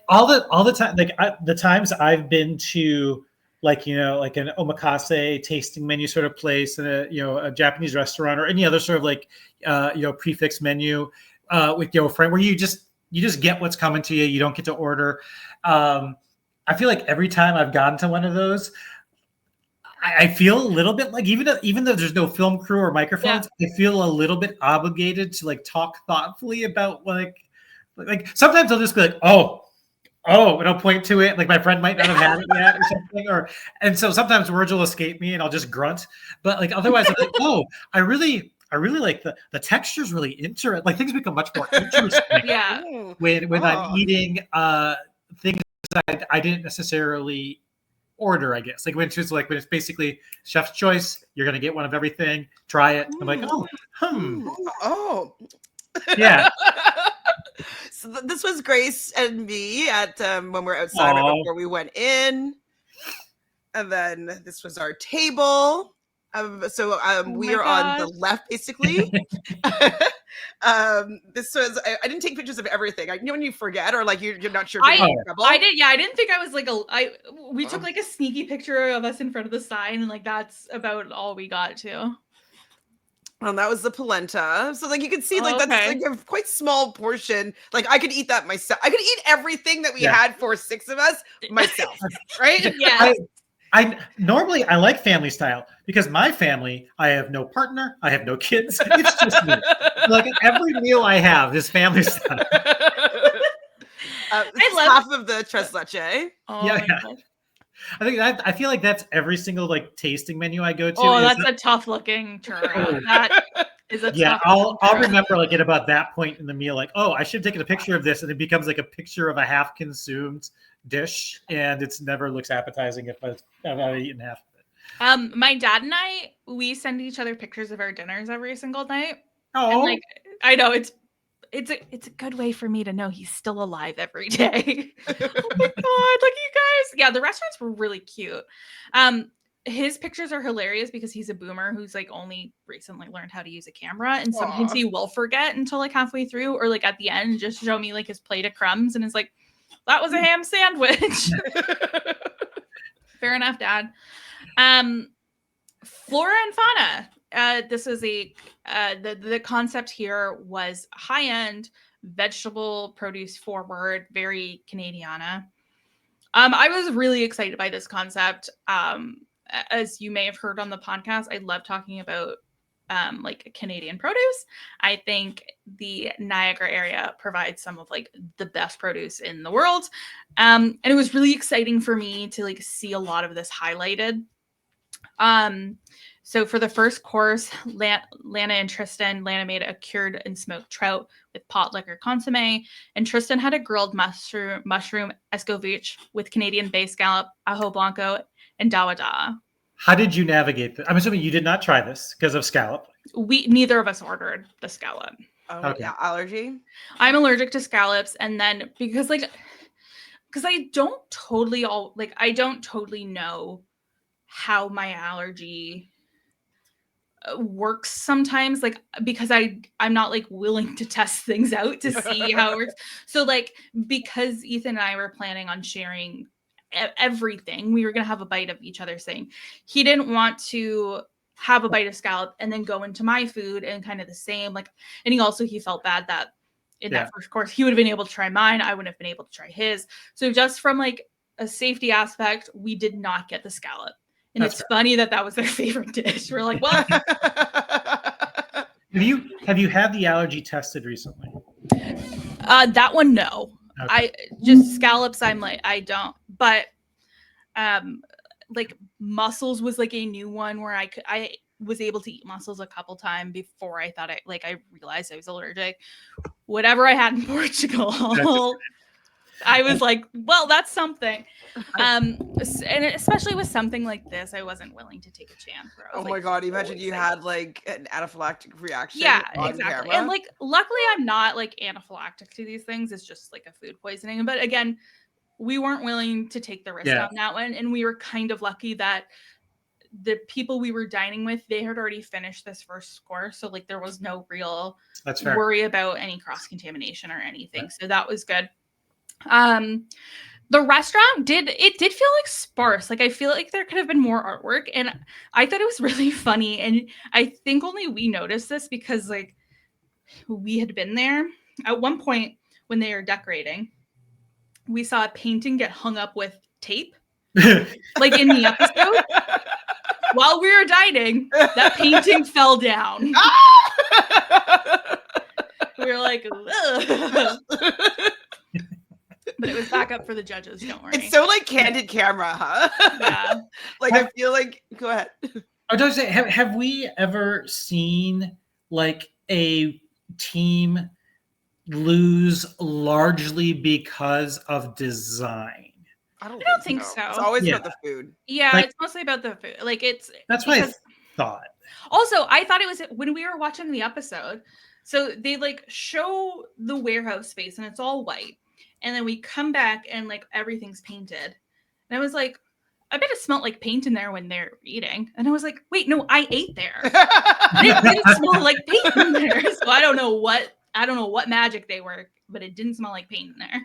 all the time. Like the times I've been to like like an omakase tasting menu sort of place in a Japanese restaurant or any other sort of like prefix menu with a friend where you just get what's coming to you. You don't get to order. I feel like every time I've gone to one of those, I feel a little bit like even though there's no film crew or microphones, I feel a little bit obligated to like talk thoughtfully about like sometimes I'll just be like, oh, and I'll point to it. Like my friend might not have had it yet or something. And so sometimes words will escape me and I'll just grunt. But like otherwise I'm like, oh, I really like the texture's really interesting. Like things become much more interesting when I'm eating things that I didn't necessarily order, I guess. Like when it's basically chef's choice, you're gonna get one of everything, try it. I'm like, yeah. So this was Grace and me at when we're outside right before we went in, and then this was our table. We are on the left, basically. This was I didn't take pictures of everything. When you forget or like you're not sure. I did. Yeah, I didn't think I was like we took like a sneaky picture of us in front of the sign, and like that's about all we got to. And that was the polenta. So like you can see that's like a quite small portion. Like I could eat that myself. I could eat everything that we had for 6 of us myself. Right? Yeah. I normally I like family style because my family, I have no partner, I have no kids. It's just me. Like every meal I have is family style. I love half of the tres leche. Oh yeah. I feel like that's every single like tasting menu I go to. Oh, that's a tough looking churro. That is a tough. I'll remember like at about that point in the meal, like, oh, I should have taken a picture of this, and it becomes like a picture of a half consumed dish, and it's never looks appetizing if I've eaten half of it. My dad and we send each other pictures of our dinners every single night. Oh, and like I know it's a good way for me to know he's still alive every day. Oh my god, look at you guys. Yeah, the restaurants were really cute. His pictures are hilarious because he's a boomer who's like only recently learned how to use a camera, and sometimes he will forget until like halfway through or like at the end just show me like his plate of crumbs and is like, that was a ham sandwich. Fair enough, Dad. Flora and Fauna. This is the concept here was high-end vegetable produce forward, very Canadiana. I was really excited by this concept. As you may have heard on the podcast, I love talking about like Canadian produce. I think the Niagara area provides some of like the best produce in the world. And it was really exciting for me to like see a lot of this highlighted. So for the first course, Lana and Tristan, Lana made a cured and smoked trout with pot liquor consomme, and Tristan had a grilled mushroom escovitch with Canadian bay scallop, ajo blanco, and dawa. How did you navigate this? I'm assuming you did not try this because of scallop. Neither of us ordered the scallop. Oh, okay. Yeah, allergy. I'm allergic to scallops, and then because I don't totally know how my allergy works sometimes, like because I'm not like willing to test things out to see how it works. So like because Ethan and I were planning on sharing everything, we were gonna have a bite of each other's thing. He didn't want to have a bite of scallop and then go into my food and kind of the same, like, and he felt bad that in that first course. He would have been able to try mine. I wouldn't have been able to try his. So just from like a safety aspect, we did not get the scallop. And it's funny that was their favorite dish. We're like, well. Have you had the allergy tested recently? That one, no. Okay. I just scallops. I'm like, I don't. But like mussels was like a new one where I was able to eat mussels a couple times before I thought I realized I was allergic. Whatever I had in Portugal. I was like, well, that's something. And especially with something like this, I wasn't willing to take a chance. Oh my God. Imagine you had like an anaphylactic reaction. Yeah, exactly. Camera. And like, luckily I'm not like anaphylactic to these things. It's just like a food poisoning. But again, we weren't willing to take the risk on that one. And we were kind of lucky that the people we were dining with, they had already finished this first course. So like there was no real worry about any cross-contamination or anything. Right. So that was good. The restaurant did feel like sparse. Like I feel like there could have been more artwork, and I thought it was really funny. And I think only we noticed this because like we had been there at one point when they were decorating. We saw a painting get hung up with tape, like in the episode. While we were dining, that painting fell down. We were like, ugh. But it was back up for the judges, don't worry. It's so like candid camera, huh? Yeah. Like I feel like, go ahead. I was going to say, have we ever seen like a team lose largely because of design? I don't think so. It's always about the food. Yeah, like, it's mostly about the food. Like that's what I thought. Also, I thought it was when we were watching the episode. So they like show the warehouse space and it's all white. And then we come back and like everything's painted. And I was like, I bet it smelled like paint in there when they're eating. And I was like, wait, no, I ate there. It didn't smell like paint in there. So I don't know what magic they were, but it didn't smell like paint in there.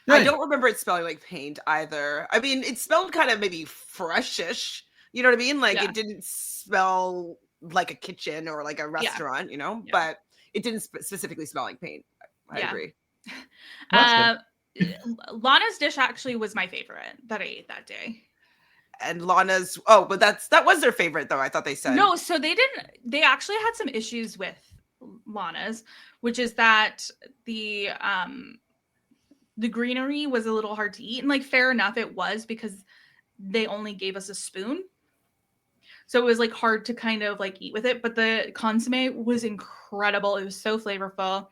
Right. I don't remember it smelling like paint either. I mean, it smelled kind of maybe freshish. You know what I mean? Like it didn't smell like a kitchen or like a restaurant, you know, but it didn't specifically smell like paint. I agree. Lana's dish actually was my favorite that I ate that day. And Lana's, but that was their favorite though. I thought they said. No, so they actually had some issues with Lana's, which is that the greenery was a little hard to eat. And like, fair enough, it was because they only gave us a spoon. So it was like hard to kind of like eat with it, but the consommé was incredible. It was so flavorful.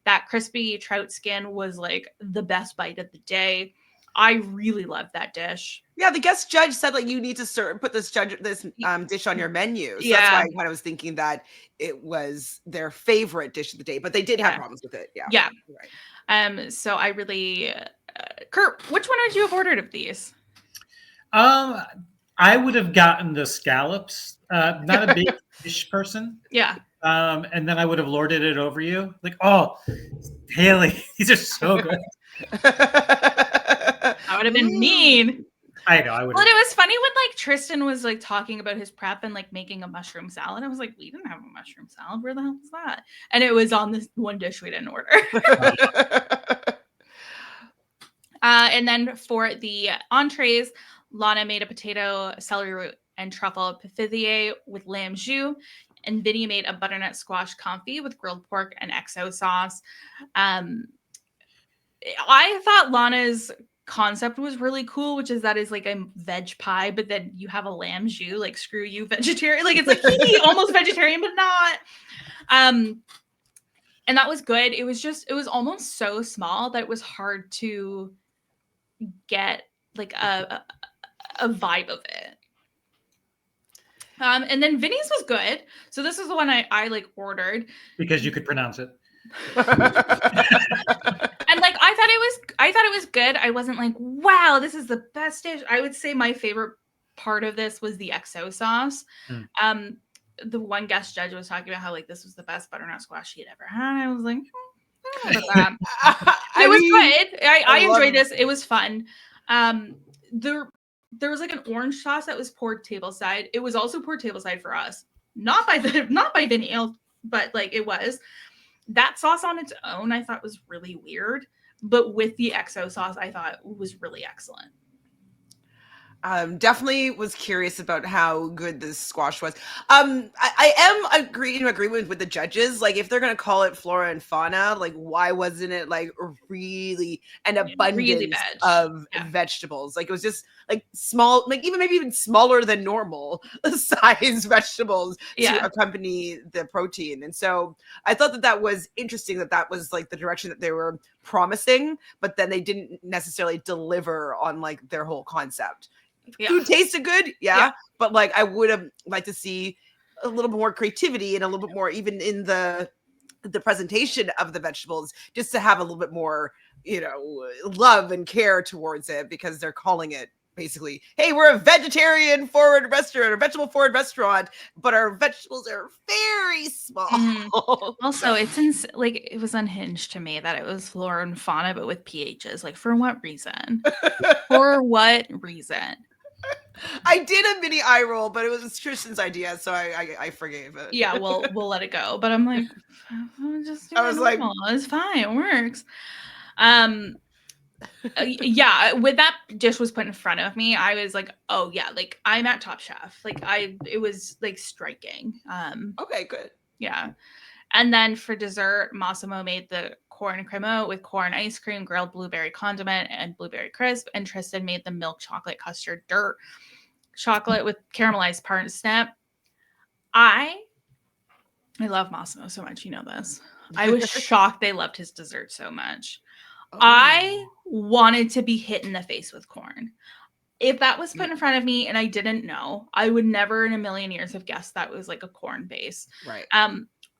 That crispy trout skin was like the best bite of the day. I really loved that dish. Yeah, the guest judge said like you need to put this dish on your menu. So that's why I kind of was thinking that it was their favorite dish of the day, but they did have problems with it. Yeah. Yeah. Right. So I really, Curt, which one would you have ordered of these? I would have gotten the scallops. Not a big fish person. Yeah. And then I would have lorded it over you. Like, oh, Haley, these are so good. I would have been mean. I know. I would. Well, it was funny when like Tristan was like talking about his prep and like making a mushroom salad. I was like, we didn't have a mushroom salad. Where the hell was that? And it was on this one dish we didn't order. And then for the entrees, Lana made a potato, celery root, and truffle pifithier with lamb jus. And Vinny made a butternut squash confit with grilled pork and XO sauce. I thought Lana's concept was really cool, which is that is like a veg pie, but then you have a lamb jus, like screw you, vegetarian. Like it's like almost vegetarian, but not. And that was good. It was almost so small that it was hard to get like a vibe of it. And then Vinny's was good. So this is the one I like ordered. Because you could pronounce it. And like I thought it was good. I wasn't like, wow, this is the best dish. I would say my favorite part of this was the XO sauce. The one guest judge was talking about how like this was the best butternut squash he had ever had. I was like, I don't know about that. It was good. I enjoyed this. It was fun. There was like an orange sauce that was poured tableside. It was also poured tableside for us. Not by Vinny, but like it was. That sauce on its own, I thought was really weird, but with the XO sauce, I thought was really excellent. Definitely was curious about how good this squash was. I am in agreement with the judges. Like, if they're gonna call it Flora and Fauna, like, why wasn't it like really an abundance Really of vegetables? Like, it was just like small, like maybe even smaller than normal size vegetables to accompany the protein. And so I thought that was interesting. That was like the direction that they were promising, but then they didn't necessarily deliver on like their whole concept. Food tasted good, but like I would have liked to see a little bit more creativity and a little bit more even in the presentation of the vegetables, just to have a little bit more, love and care towards it, because they're calling it basically, hey, we're a vegetarian forward restaurant or vegetable forward restaurant, but our vegetables are very small. Also, it was unhinged to me that it was Flora and Fauna, but with PHs. Like, for what reason? For what reason? I did a mini eye roll, but it was Tristan's idea, so I forgave it. Yeah, we'll let it go. But I'm like, I was like, it's fine, it works. When that dish was put in front of me, I was like, oh yeah, like I'm at Top Chef. Like it was like striking. Okay, good. Yeah. And then for dessert, Massimo made the corn crema with corn ice cream, grilled blueberry condiment, and blueberry crisp. And Tristan made the milk chocolate custard dirt chocolate with caramelized parsnip. I love Massimo so much. You know this. I was shocked they loved his dessert so much. Oh. I wanted to be hit in the face with corn. If that was put in front of me and I didn't know, I would never in a million years have guessed that was like a corn base. Right.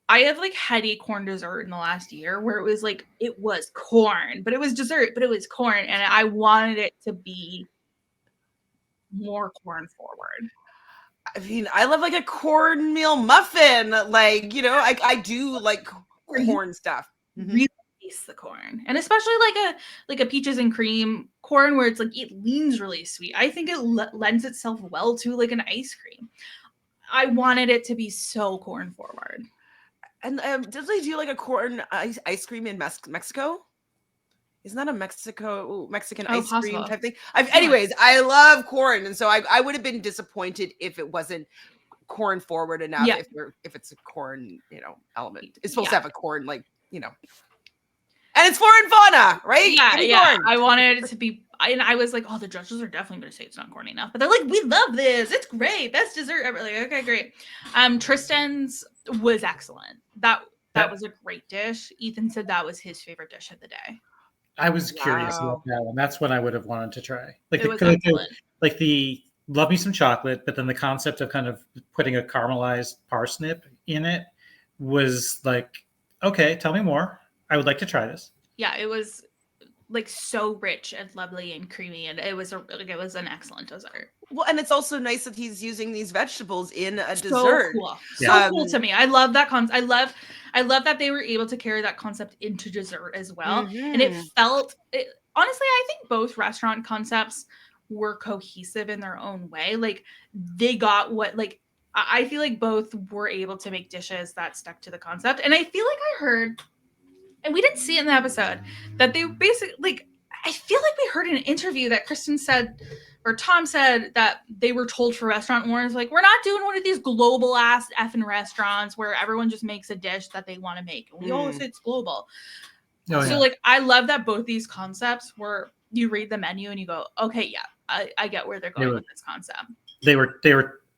I have like had a corn dessert in the last year where it was like, it was corn, but it was dessert, but it was corn. And I wanted it to be more corn forward. I mean, I love like a cornmeal muffin. Like, I do like corn stuff. Really taste the corn. And especially like a peaches and cream corn where it's like, it leans really sweet. I think it lends itself well to like an ice cream. I wanted it to be so corn forward. And did they do like a corn ice cream in Mexico? Isn't that a Mexican ice cream type thing? Anyways, I love corn, and so I would have been disappointed if it wasn't corn forward enough. Yeah. If it's a corn, element, it's supposed to have a corn, like, and it's Flora and Fauna, right? Yeah. Corn. I wanted it to be, and I was like, oh, the judges are definitely going to say it's not corny enough, but they're like, we love this. It's great. Best dessert ever. Like, okay, great. Tristan's was excellent. That was a great dish. Ethan said that was his favorite dish of the day. I was curious about that one. That's what I would have wanted to try. Like, like the love me some chocolate, but then the concept of kind of putting a caramelized parsnip in it was like, okay, tell me more. I would like to try this. Yeah, it was like so rich and lovely and creamy, and it was an excellent dessert. Well, and it's also nice that he's using these vegetables in a dessert. Cool. So cool to me. I love that concept. I love that they were able to carry that concept into dessert as well. Mm-hmm. And it felt, honestly, I think both restaurant concepts were cohesive in their own way. Like, they got what, like, I feel like both were able to make dishes that stuck to the concept. And I feel like I heard, and we didn't see it in the episode, that they basically, like, I feel like we heard in an interview that Kristen said, or Tom said, that they were told for Restaurant Wars, like, we're not doing one of these global ass effing restaurants where everyone just makes a dish that they want to make. And we always say it's global. So like, I love that both these concepts were, you read the menu and you go, okay, yeah, I get where they're going with this concept. They were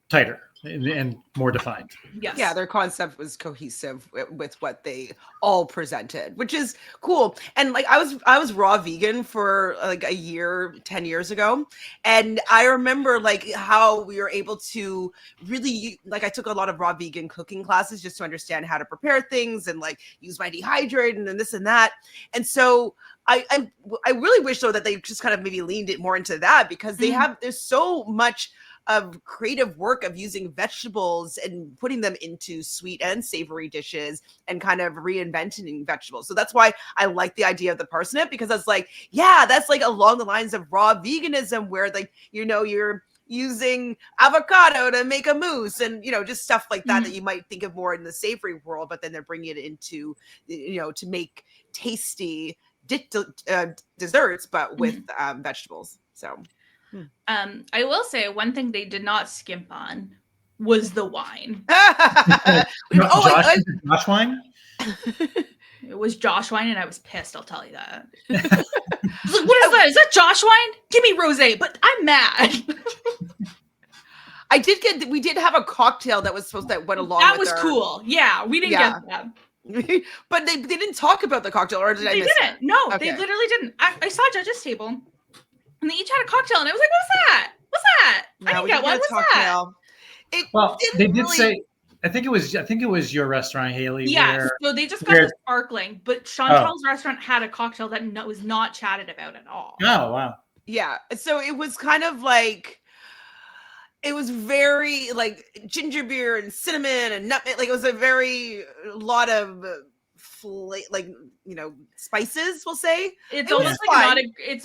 tighter and more defined. Yes. Yeah, their concept was cohesive with what they all presented, which is cool. And like, I was raw vegan for like a year, 10 years ago. And I remember like how we were able to really, like, I took a lot of raw vegan cooking classes just to understand how to prepare things and like use my dehydrator and this and that. And so I really wish though that they just kind of maybe leaned it more into that, because there's so much of creative work of using vegetables and putting them into sweet and savory dishes and kind of reinventing vegetables. So that's why I like the idea of the parsnip, because I was like, yeah, that's like along the lines of raw veganism, where like, you're using avocado to make a mousse, and just stuff like that that you might think of more in the savory world, but then they're bringing it into to make tasty desserts, but with vegetables. So I will say one thing they did not skimp on was the wine. Josh wine? It was Josh wine, and I was pissed, I'll tell you that. I was like, what is that? Is that Josh wine? Give me rosé, but I'm mad. We did have a cocktail that went along that with was cool. Yeah, we didn't get that. But they didn't talk about the cocktail, or did I miss didn't. No, they literally didn't. I saw judges table, and they each had a cocktail, and I was like, what's that? What's that? I didn't get one. What's that? They did say, I think it was your restaurant, Haley. Yeah, so they just got the sparkling, but Chantel's restaurant had a cocktail that was not chatted about at all. Oh, wow. Yeah, so it was kind of like, it was very like ginger beer and cinnamon and nutmeg. Like it was a lot of spices, we'll say. It's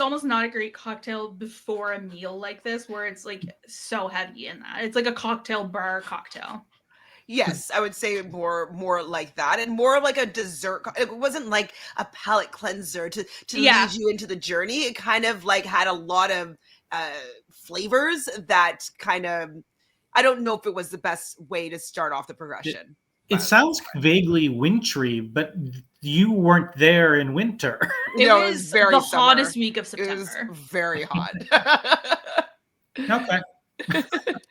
almost not a great cocktail before a meal like this, where it's like so heavy in that. It's like a cocktail bar cocktail. Yes, I would say more like that, and more like a dessert. It wasn't like a palate cleanser to lead you into the journey. It kind of like had a lot of flavors that kind of, I don't know if it was the best way to start off the progression. It sounds vaguely wintry, but you weren't there in winter. It was very the hottest week of September. It was very hot. Okay.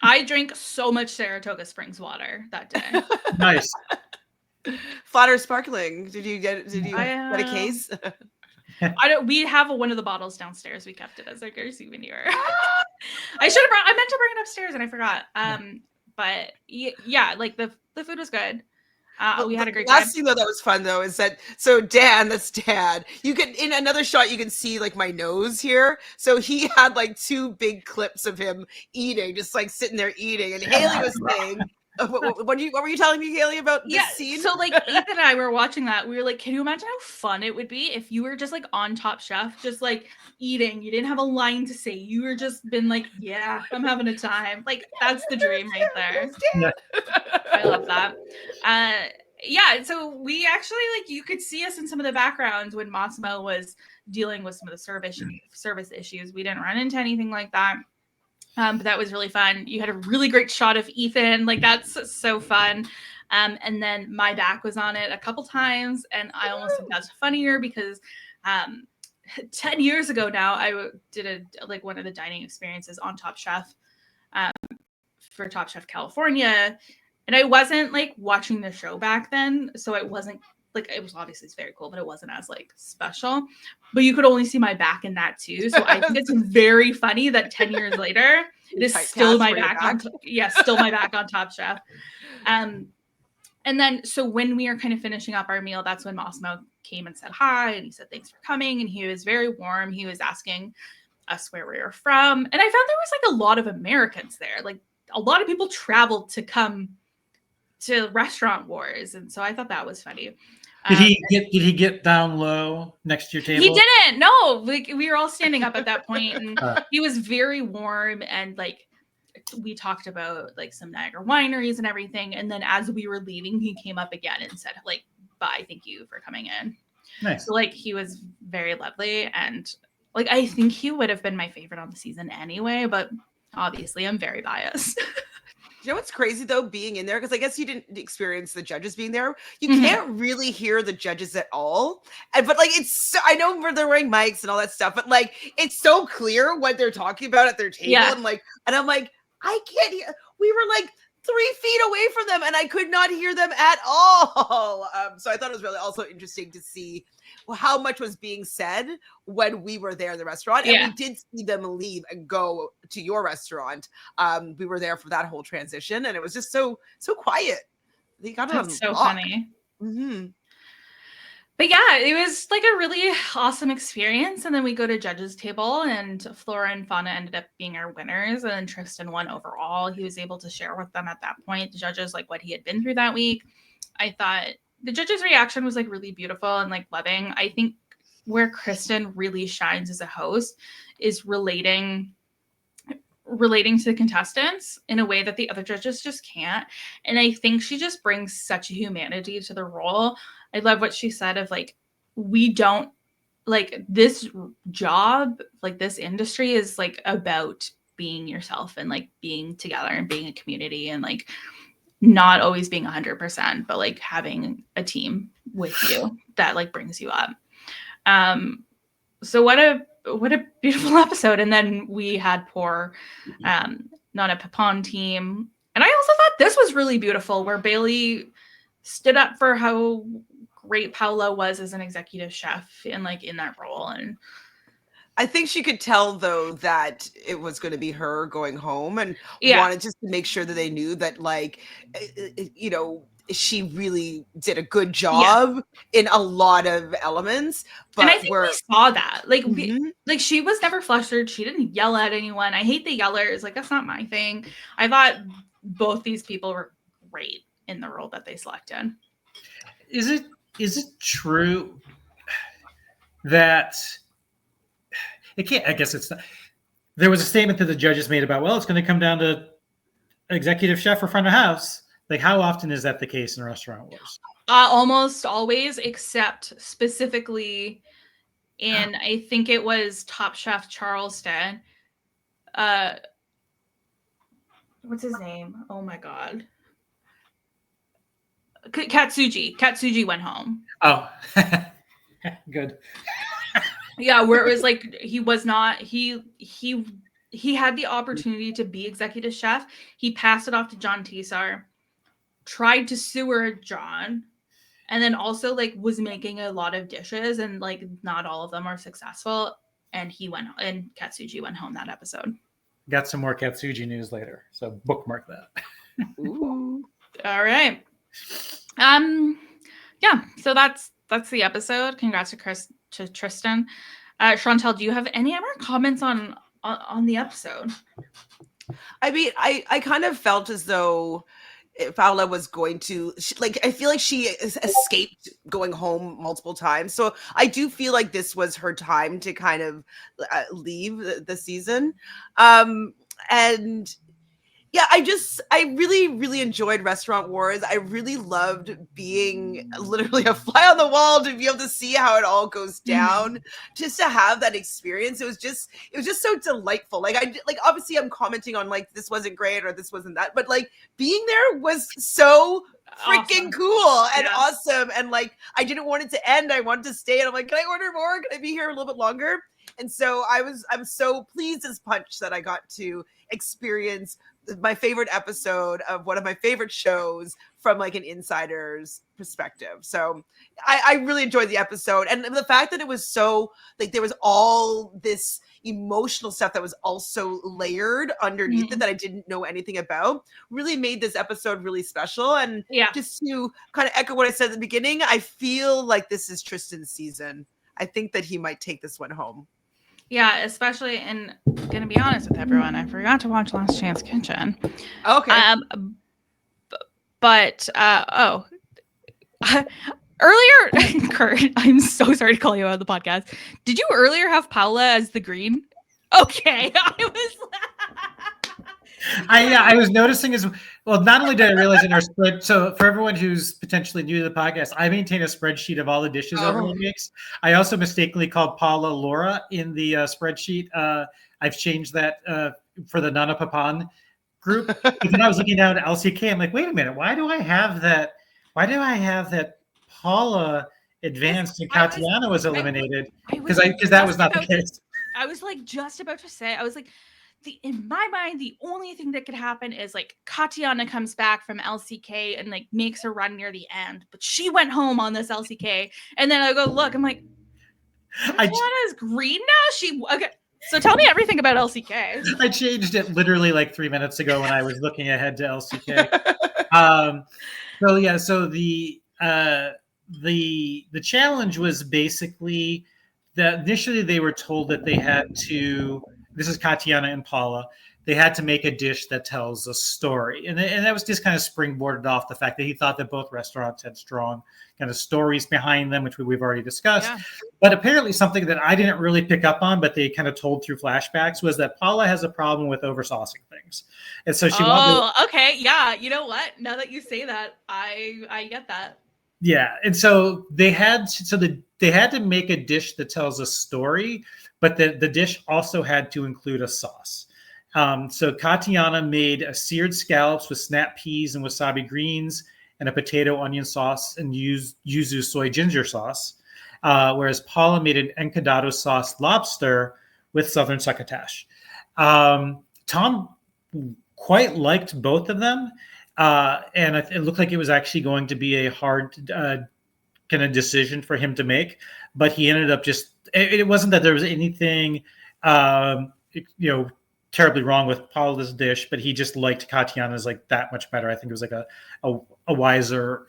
I drank so much Saratoga Springs water that day. Nice. Flat or sparkling? Did you get a case? We have one of the bottles downstairs. We kept it as like our souvenir. I meant to bring it upstairs and I forgot. But yeah, like the food was good. We had a great time. Last thing though that was fun though is that, so that's Dad. You can, in another shot, you can see like my nose here. So he had like two big clips of him eating, just like sitting there eating. And Haley was saying, what were you telling me, Haley, about this scene? So like Ethan and I were watching that. We were like, can you imagine how fun it would be if you were just like on Top Chef, just like eating? You didn't have a line to say. You were just been like, yeah, I'm having a time. Like that's the dream right there. Yeah. I love that. Yeah, so we actually, like, you could see us in some of the backgrounds when Massimo was dealing with some of the service issues. We didn't run into anything like that. But that was really fun. You had a really great shot of Ethan. Like, that's so fun. And then my back was on it a couple times. And I almost think that's funnier because 10 years ago now, I did one of the dining experiences on Top Chef for Top Chef California. And I wasn't like watching the show back then. So it wasn't like, it was obviously it's very cool, but it wasn't as like special. But you could only see my back in that too. So I think it's very funny that 10 years later, it is still my back on still my back on Top Chef. And then so when we are kind of finishing up our meal, that's when Massimo came and said hi, and he said thanks for coming, and he was very warm. He was asking us where we were from, and I found there was like a lot of Americans there. Like a lot of people traveled to come to Restaurant Wars, and so I thought that was funny. Did he get down low next to your table? He didn't. No, like we were all standing up at that point, and he was very warm, and like we talked about like some Niagara wineries and everything. And then as we were leaving, he came up again and said like, "Bye, thank you for coming in." Nice. So like he was very lovely, and like I think he would have been my favorite on the season anyway. But obviously, I'm very biased. You know what's crazy though, being in there, because I guess you didn't experience the judges being there. You can't really hear the judges at all. But like I know where they're wearing mics and all that stuff, but like it's so clear what they're talking about at their table. Yeah. And I'm like, I can't hear. We were like 3 feet away from them, and I could not hear them at all. So I thought it was really also interesting to see how much was being said when we were there in the restaurant. And we did see them leave and go to your restaurant. We were there for that whole transition, and it was just so quiet. They got it so funny. Mm-hmm. But yeah, it was like a really awesome experience. And then we go to judges table, and Flora and Fauna ended up being our winners, and then Tristan won overall. He was able to share with them at that point, the judges, like what he had been through that week. I thought the judges' reaction was like really beautiful and like loving. I think where Kristen really shines as a host is relating relating to the contestants in a way that the other judges just can't. And I think she just brings such a humanity to the role. I love what she said of like, we don't like this job, like this industry is like about being yourself and like being together and being a community and like not always being 100%, but like having a team with you that like brings you up. So what a beautiful episode. And then we had poor Nana Papon team. And I also thought this was really beautiful where Bailey stood up for how great Paula was as an executive chef and like in that role. And I think she could tell though that it was going to be her going home and wanted just to make sure that they knew that like, you know, she really did a good job in a lot of elements. But and I think we saw that. Like, like she was never flustered. She didn't yell at anyone. I hate the yellers. Like, that's not my thing. I thought both these people were great in the role that they selected. Is it true that it can't? I guess it's not. There was a statement that the judges made about, well, it's going to come down to executive chef or front of house. Like, how often is that the case in Restaurant Wars? Almost always, except specifically in, I think it was Top Chef Charleston. What's his name? Oh my God. Katsuji. Katsuji went home. Oh, good. Yeah, where it was like he was not, he had the opportunity to be executive chef. He passed it off to John Tisar. Tried to sewer John, and then also like was making a lot of dishes and like not all of them are successful, and Katsuji went home that episode. Got some more Katsuji news later, so bookmark that. Ooh. All right. Yeah, so that's the episode. Congrats to Tristan. Chantele, do you have any other comments on the episode? I mean, I kind of felt as though Paula was going to I feel like she escaped going home multiple times, so I do feel like this was her time to kind of leave the season. And yeah, I really enjoyed Restaurant Wars. I really loved being literally a fly on the wall to be able to see how it all goes down, just to have that experience. It was just so delightful. Like obviously I'm commenting on like this wasn't great or this wasn't that, but like being there was so freaking cool and awesome. And like I didn't want it to end. I wanted to stay, and I'm like, can I order more? Can I be here a little bit longer? And so I'm so pleased as punch that I got to experience my favorite episode of one of my favorite shows from like an insider's perspective. So I really enjoyed the episode, and the fact that it was so like there was all this emotional stuff that was also layered underneath it that I didn't know anything about really made this episode really special. And just to kind of echo what I said at the beginning, I feel like this is Tristan's season. I think that he might take this one home. Yeah, especially, and I'm gonna be honest with everyone, I forgot to watch Last Chance Kitchen. Okay. But earlier, Curt, I'm so sorry to call you out of the podcast. Did you earlier have Paula as the green? Okay, I was noticing as well. Not only did I realize in our spread, so for everyone who's potentially new to the podcast, I maintain a spreadsheet of all the dishes everyone makes. I also mistakenly called Paula Laura in the spreadsheet. I've changed that for the Nana Papan group. But then I was looking down at LCK. I'm like, wait a minute, why do I have that? Why do I have that Paula advanced and Katiana was eliminated? Because that was not the case. I was like just about to say, I was like, in my mind, the only thing that could happen is like Katiana comes back from LCK and like makes a run near the end, but she went home on this LCK. And then I go, look, I'm like, Katiana's green now? Okay. So tell me everything about LCK. I changed it literally like 3 minutes ago when I was looking ahead to LCK. So the challenge was basically that initially they were told that they had to. This is Katiana and Paula. they had to make a dish that tells a story. And that was just kind of springboarded off the fact that he thought that both restaurants had strong kind of stories behind them, which we've already discussed. Yeah. But apparently something that I didn't really pick up on, but they kind of told through flashbacks, was that Paula has a problem with over-saucing things. And so she wanted to, okay. Yeah. You know what? Now that you say that, I get that. yeah. And so they had to make a dish that tells a story, but the dish also had to include a sauce. So Katiana made a seared scallops with snap peas and wasabi greens and a potato onion sauce and yuzu soy ginger sauce. Whereas Paula made an encadado sauce lobster with southern succotash. Tom quite liked both of them. And it looked like it was actually going to be a hard kind of decision for him to make, but he ended up it wasn't that there was anything, terribly wrong with Paula's dish, but he just liked Katiana's like that much better. I think it was like a wiser,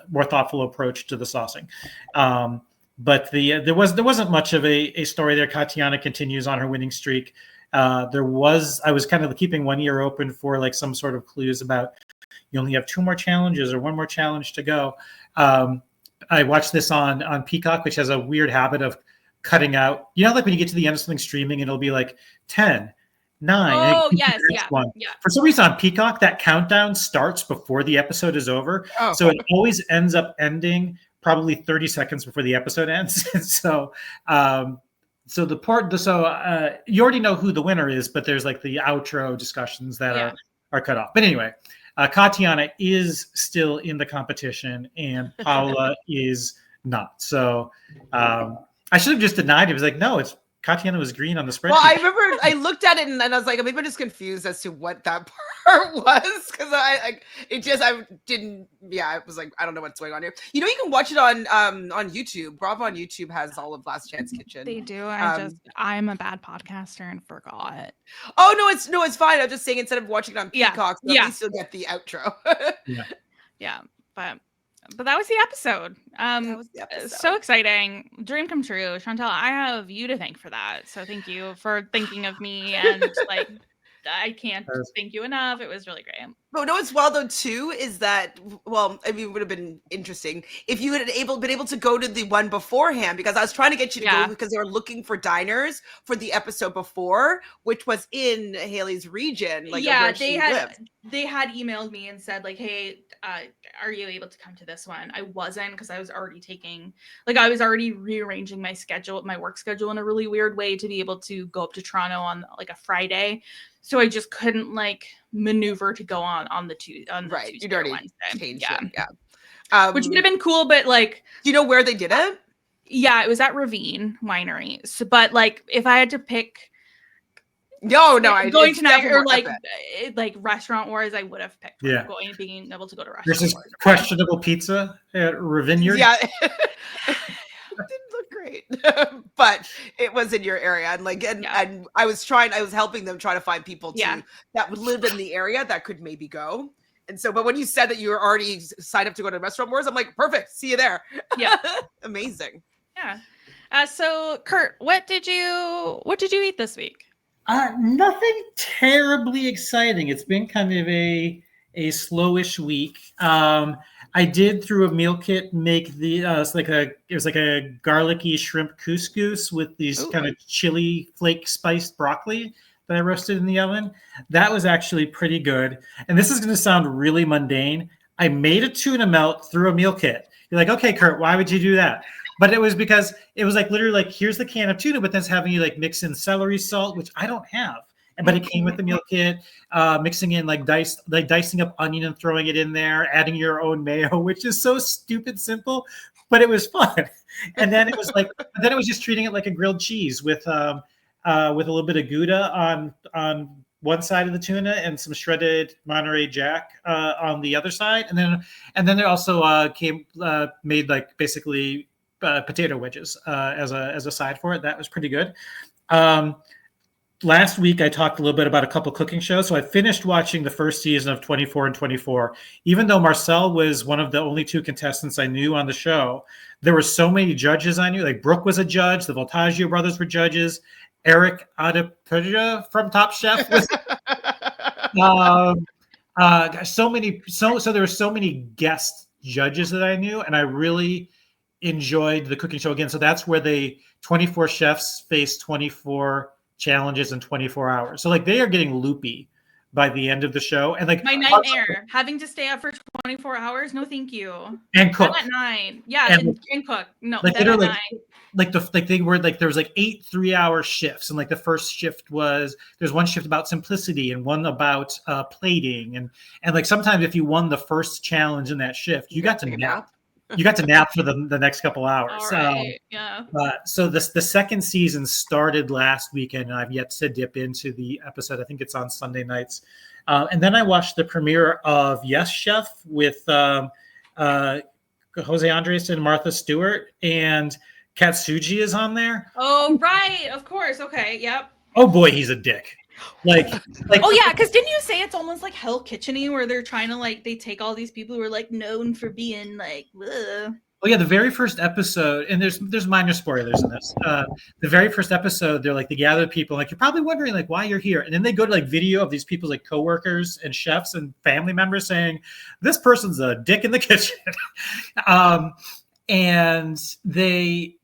more thoughtful approach to the saucing. But there wasn't much of a story there. Katiana continues on her winning streak. I was kind of keeping one ear open for like some sort of clues about you only have 2 more challenges or 1 more challenge to go. I watched this on Peacock, which has a weird habit of cutting out, like when you get to the end of something streaming, it'll be like 10, 9. Oh, yes. Yeah. Yeah. For some reason on Peacock, that countdown starts before the episode is over. Oh. So it always ends up ending probably 30 seconds before the episode ends. So, you already know who the winner is, but there's like the outro discussions that are cut off. But anyway, Katiana is still in the competition and Paula is not. So I should have just denied it. It was like, no, Katiana was green on the spreadsheet. Well, I remember I looked at it and I was like, maybe I'm just confused as to what that part was, because I was like, I don't know what's going on here. You can watch it on YouTube. Bravo on YouTube has all of Last Chance Kitchen. They do. I'm a bad podcaster and forgot. Oh no, it's fine. I'm just saying instead of watching it on Peacock, at least you'll get the outro. Yeah, but that was the episode. So exciting. Dream come true. Chantele, I have you to thank for that. So thank you for thinking of me. And I can't thank you enough. It was really great. But what's wild though too is that, it would have been interesting if you had been able to go to the one beforehand, because I was trying to get you to go because they were looking for diners for the episode before, which was in Haley's region. They had emailed me and said like, hey, are you able to come to this one? I wasn't, because I was already rearranging my work schedule in a really weird way to be able to go up to Toronto on like a Friday. So I just couldn't maneuver to go on the Tuesday. Right. You'd already changed it. Yeah. Which would have been cool, but do you know where they did it? Yeah, it was at Ravine Winery. So, but if I had to pick going tonight or restaurant wars, I would have picked being able to go to restaurant. This is questionable pizza at Ravine. Yeah. It didn't look great, but it was in your area, and I was helping them try to find people that would live in the area that could maybe go. And so, but when you said that you were already signed up to go to Restaurant Wars, I'm like, perfect, see you there. Yeah. Amazing. Yeah. So Curt, what did you eat this week? Nothing terribly exciting. It's been kind of a slowish week. I did through a meal kit make it was like a garlicky shrimp couscous with these kind of chili flake spiced broccoli that I roasted in the oven. That was actually pretty good. And this is going to sound really mundane. I made a tuna melt through a meal kit. You're like, okay, Curt, why would you do that? But it was because it was literally here's the can of tuna, but then it's having you mix in celery salt, which I don't have. But it came with the meal kit, mixing in dicing up onion and throwing it in there, adding your own mayo, which is so stupid simple, but it was fun. And then it was just treating it like a grilled cheese with a little bit of Gouda on one side of the tuna and some shredded Monterey Jack on the other side, and then there also made basically potato wedges as a side for it. That was pretty good. Last week, I talked a little bit about a couple cooking shows. So I finished watching the first season of 24 and 24. Even though Marcel was one of the only 2 contestants I knew on the show, there were so many judges I knew. Brooke was a judge. The Voltaggio brothers were judges. Eric Adepera from Top Chef. So there were so many guest judges that I knew, and I really enjoyed the cooking show again. So that's where 24 chefs face 24 challenges in 24 hours. So like they are getting loopy by the end of the show, and like my nightmare, having to stay up for 24 hours. No, thank you. And cook at 9. Yeah, and cook. No, like at 9. There was like 8 3-hour shifts, and like the first shift there's one shift about simplicity and one about plating, and like sometimes if you won the first challenge in that shift, you got to nap. You got to nap for the next couple hours. All right. Yeah. So the second season started last weekend, and I've yet to dip into the episode. I think it's on Sunday nights. And then I watched the premiere of Yes Chef with Jose Andres and Martha Stewart, and Katsuji is on there. Oh, right. Of course. Okay. Yep. Oh boy, he's a dick. Like oh yeah, because didn't you say it's almost like Hell Kitchen-y, where they're trying to like they take all these people who are like known for being like ugh. Oh yeah, the very first episode, and there's minor spoilers in this. The very first episode, they gather people, like you're probably wondering like why you're here, and then they go to like video of these people's like coworkers and chefs and family members saying this person's a dick in the kitchen, and they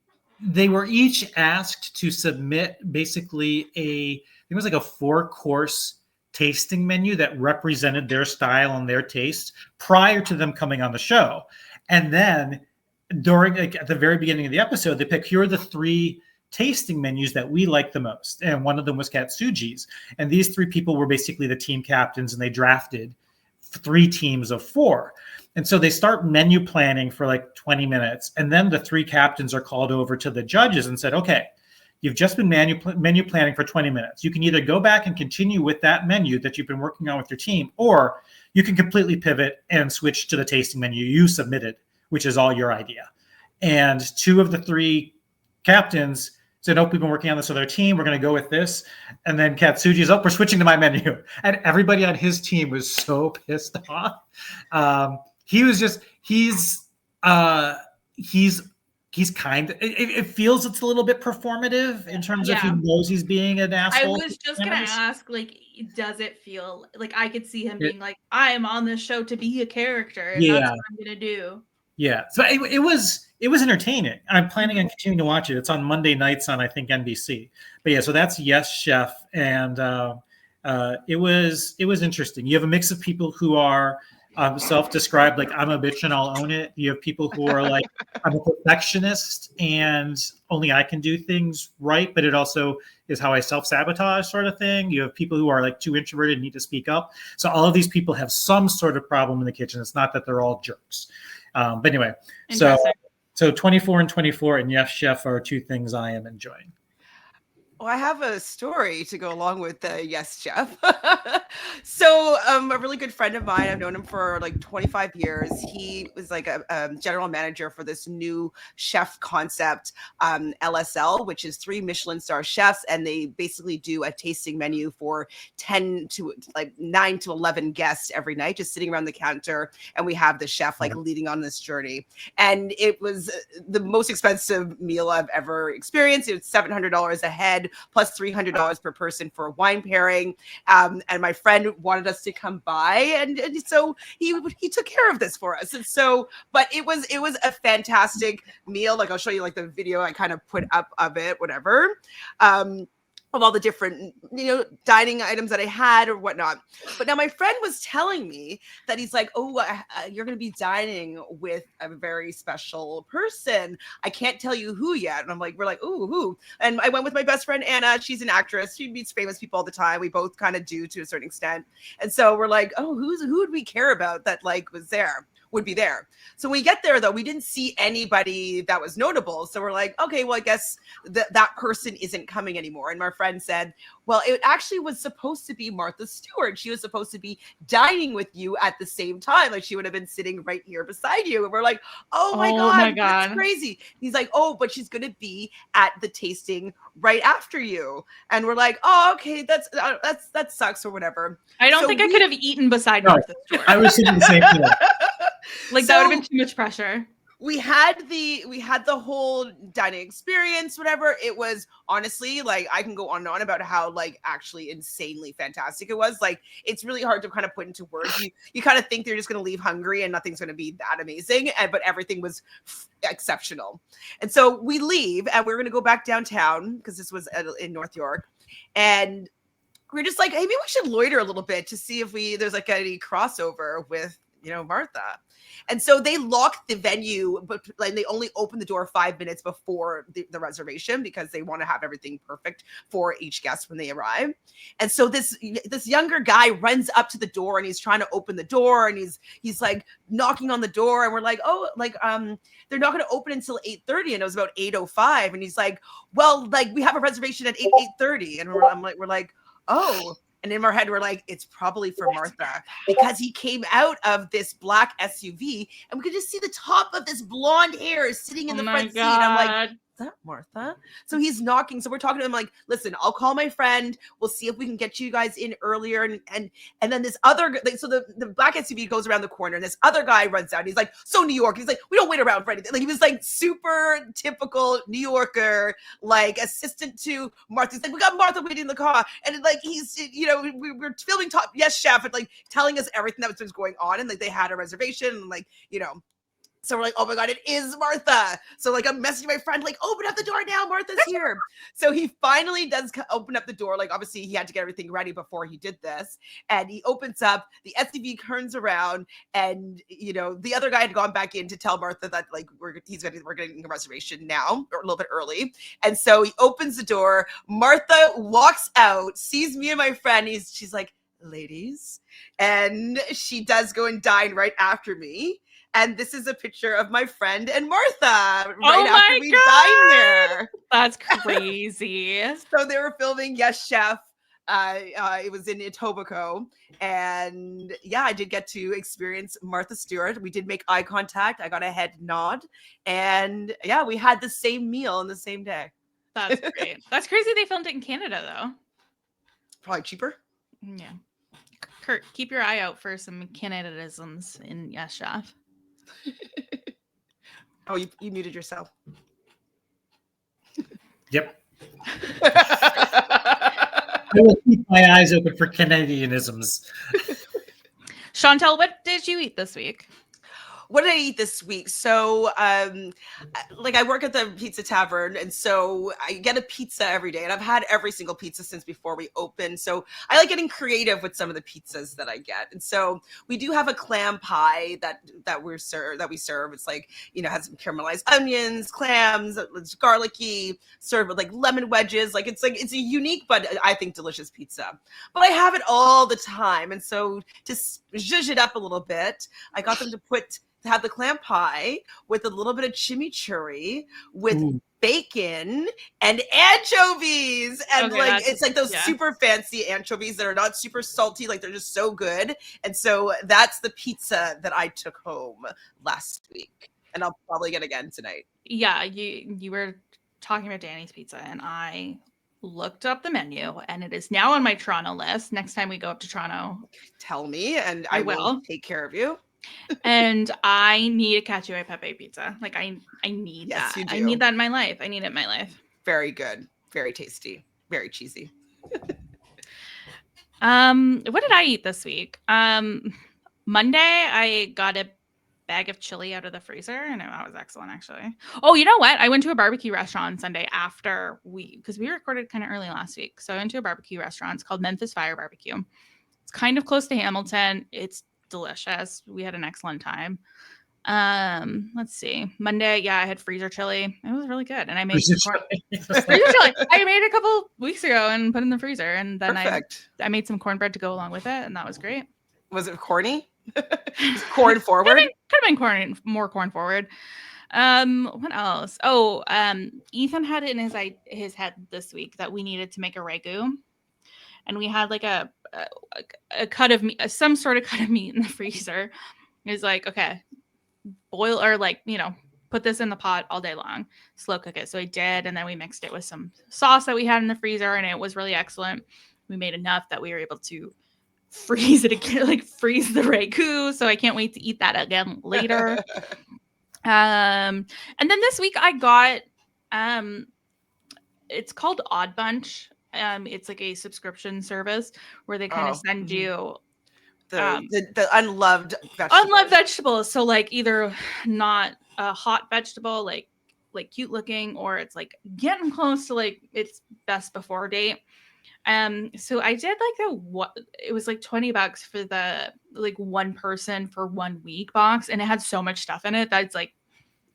were each asked to submit basically it was like a 4-course tasting menu that represented their style and their taste prior to them coming on the show. And then during at the very beginning of the episode, they pick, here are the 3 tasting menus that we like the most. And one of them was Katsuji's. And these 3 people were basically the team captains, and they drafted 3 teams of 4. And so they start menu planning for like 20 minutes. And then the 3 captains are called over to the judges and said, okay, you've just been menu planning for 20 minutes. You can either go back and continue with that menu that you've been working on with your team, or you can completely pivot and switch to the tasting menu you submitted, which is all your idea. And 2 of the 3 captains said, nope, we've been working on this with our team. We're going to go with this. And then Katsuji's, we're switching to my menu. And everybody on his team was so pissed off. He's kind of, it feels it's a little bit performative in terms of he knows he's being an asshole. I was just going to ask, like, does it feel like I could see him being like, I am on this show to be a character, and that's what I'm going to do. Yeah. So it was entertaining. I'm planning on continuing to watch it. It's on Monday nights on, I think, NBC. But yeah, so that's Yes Chef. And it was interesting. You have a mix of people who are self-described like I'm a bitch and I'll own it. You have people who are like I'm a perfectionist and only I can do things right, but it also is how I self-sabotage sort of thing. You have people who are like too introverted and need to speak up. So all of these people have some sort of problem in the kitchen. It's not that they're all jerks. But anyway, so 24 and 24 and Yes Chef are 2 things I am enjoying. Well, I have a story to go along with Yes Chef. So a really good friend of mine, I've known him for like 25 years. He was like a general manager for this new chef concept, LSL, which is 3 Michelin star chefs. And they basically do a tasting menu for 9 to 11 guests every night, just sitting around the counter. And we have the chef like leading on this journey. And it was the most expensive meal I've ever experienced. It was $700 a head, plus $300 per person for a wine pairing. And my friend wanted us to come by, and so he took care of this for us. And so, but it was a fantastic meal. Like I'll show you like the video I kind of put up of it, whatever. Of all the different, dining items that I had or whatnot. But now my friend was telling me that he's like, you're going to be dining with a very special person. I can't tell you who yet. And we're like, ooh, who? And I went with my best friend, Anna. She's an actress. She meets famous people all the time. We both kind of do to a certain extent. And so we're like, who would we care about that like would be there. So when we get there, though, we didn't see anybody that was notable. So we're like, okay, well, I guess that person isn't coming anymore. And my friend said, well, it actually was supposed to be Martha Stewart. She was supposed to be dining with you at the same time. Like she would have been sitting right here beside you. And we're like, oh my God, that's crazy. He's like, oh, but she's going to be at the tasting right after you. And we're like, oh, okay, that sucks or whatever. I don't think I could have eaten beside Martha Stewart. I was thinking the same thing. Like that would have been too much pressure. we had the whole dining experience, whatever. It was honestly, like, I can go on and on about how, like, actually insanely fantastic it was. Like, it's really hard to kind of put into words. You kind of think they're just going to leave hungry and nothing's going to be that amazing, but everything was exceptional. And so we leave and we're going to go back downtown because this was in North York, and we're just like, hey, maybe we should loiter a little bit to see if there's like any crossover with, Martha. And so they locked the venue, but like they only opened the door 5 minutes before the reservation because they want to have everything perfect for each guest when they arrive. And so this younger guy runs up to the door and he's trying to open the door, and he's like knocking on the door, and we're like, oh, like they're not going to open until 8:30, and it was about 8:05, and he's like, well, like we have a reservation at 8:30, and we're like, oh. And in our head, we're like, it's probably for Martha, because he came out of this black SUV and we could just see the top of this blonde hair sitting in the front seat. I'm like, is that Martha? So he's knocking. So we're talking to him like, listen, I'll call my friend. We'll see if we can get you guys in earlier. And then this other, so the black SUV goes around the corner and this other guy runs out. He's like, so New York. He's like, we don't wait around for anything. Like, he was like super typical New Yorker, like assistant to Martha. He's like, we got Martha waiting in the car. And like, he's, we're filming Top Yes Chef and like telling us everything that was going on. And like, they had a reservation and like, so we're like, oh my God, it is Martha. So like, I'm messaging my friend, like, open up the door now, Martha's here. So he finally does open up the door. Like, obviously he had to get everything ready before he did this. And he opens up, the SUV turns around, and the other guy had gone back in to tell Martha that like, we're getting a reservation now, or a little bit early. And so he opens the door. Martha walks out, sees me and my friend. She's like, ladies. And she does go and dine right after me. And this is a picture of my friend and Martha after we dined there. That's crazy. So they were filming Yes Chef. It was in Etobicoke. And yeah, I did get to experience Martha Stewart. We did make eye contact. I got a head nod. And yeah, we had the same meal on the same day. That's great. That's crazy they filmed it in Canada, though. Probably cheaper. Yeah. Curt, keep your eye out for some Canadisms in Yes Chef. Oh, you muted yourself. Yep. I will keep my eyes open for Canadianisms. Chantele, what did you eat this week? What did I eat this week? So, like, I work at the pizza tavern, and so I get a pizza every day, and I've had every single pizza since before we opened. So I like getting creative with some of the pizzas that I get. And so we do have a clam pie that we serve. It's like, has some caramelized onions, clams, it's garlicky, served with like lemon wedges. It's a unique, but I think delicious pizza. But I have it all the time. And so to zhuzh it up a little bit, I got them to have the clam pie with a little bit of chimichurri with bacon and anchovies. And it's like those super fancy anchovies that are not super salty. Like, they're just so good. And so that's the pizza that I took home last week. And I'll probably get again tonight. Yeah, you were talking about Danny's Pizza, and I looked up the menu, and it is now on my Toronto list. Next time we go up to Toronto, tell me, and I will take care of you. And I need a cacio e pepe pizza. Like, I need that. You do. I need that in my life. I need it in my life. Very good. Very tasty. Very cheesy. What did I eat this week? Monday, I got a bag of chili out of the freezer, and that was excellent, actually. Oh, you know what? I went to a barbecue restaurant on Sunday because we recorded kind of early last week. So I went to a barbecue restaurant. It's called Memphis Fire Barbecue. It's kind of close to Hamilton. It's delicious. We had an excellent time. Let's see. Monday, I had freezer chili. It was really good. And I made freezer chili. I made it a couple weeks ago and put it in the freezer. And then I made some cornbread to go along with it, and that was great. Was it corny? Corn forward? Could have been more corn forward. What else? Oh, Ethan had it in his head this week that we needed to make a ragu. And we had like a cut of meat, some sort of cut of meat in the freezer. It was like, okay, boil or put this in the pot all day long, slow cook it. So I did, and then we mixed it with some sauce that we had in the freezer, and it was really excellent. We made enough that we were able to freeze it again, freeze the ragu. So I can't wait to eat that again later. And then this week I got it's called Odd Bunch. It's like a subscription service where they kind of send you the unloved vegetables. So like either not a hot vegetable, like cute looking, or it's like getting close to like its best before date. So I did like it was like $20 for the like one person for 1 week box, and it had so much stuff in it that's like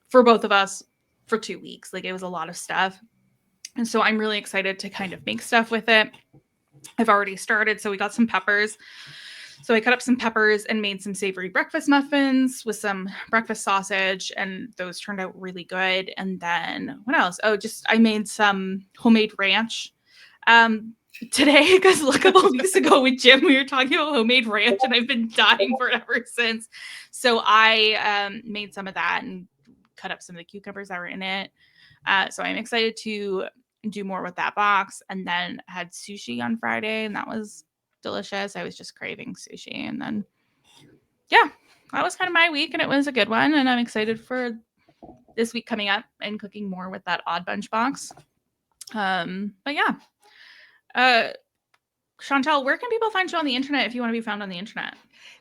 for both of us for 2 weeks. Like it was a lot of stuff. And so I'm really excited to kind of make stuff with it. I've already started. So we got some peppers. So I cut up some peppers and made some savory breakfast muffins with some breakfast sausage, and those turned out really good. And then what else? Oh, I made some homemade ranch today, because a couple of weeks ago with Jim, we were talking about homemade ranch, and I've been dying for it ever since. So I made some of that and cut up some of the cucumbers that were in it. So I'm excited to do more with that box. And then had sushi on Friday, and that was delicious. I was just craving sushi. And then, yeah, that was kind of my week, and it was a good one. And I'm excited for this week coming up and cooking more with that Odd Bunch box. But yeah. Chantele, where can people find you on the internet if you want to be found on the internet?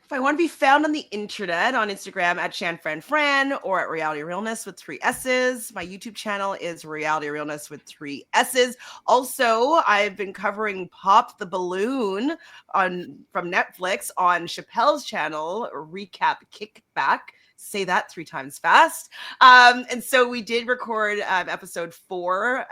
If I want to be found on the internet, on Instagram at ChanFranFran or at Reality Realness with 3 S's. My YouTube channel is Reality Realness with 3 S's. Also, I've been covering Pop the Balloon from Netflix on Chappelle's channel, RHAP Kickback. Say that 3 times fast. And so we did record episode 4.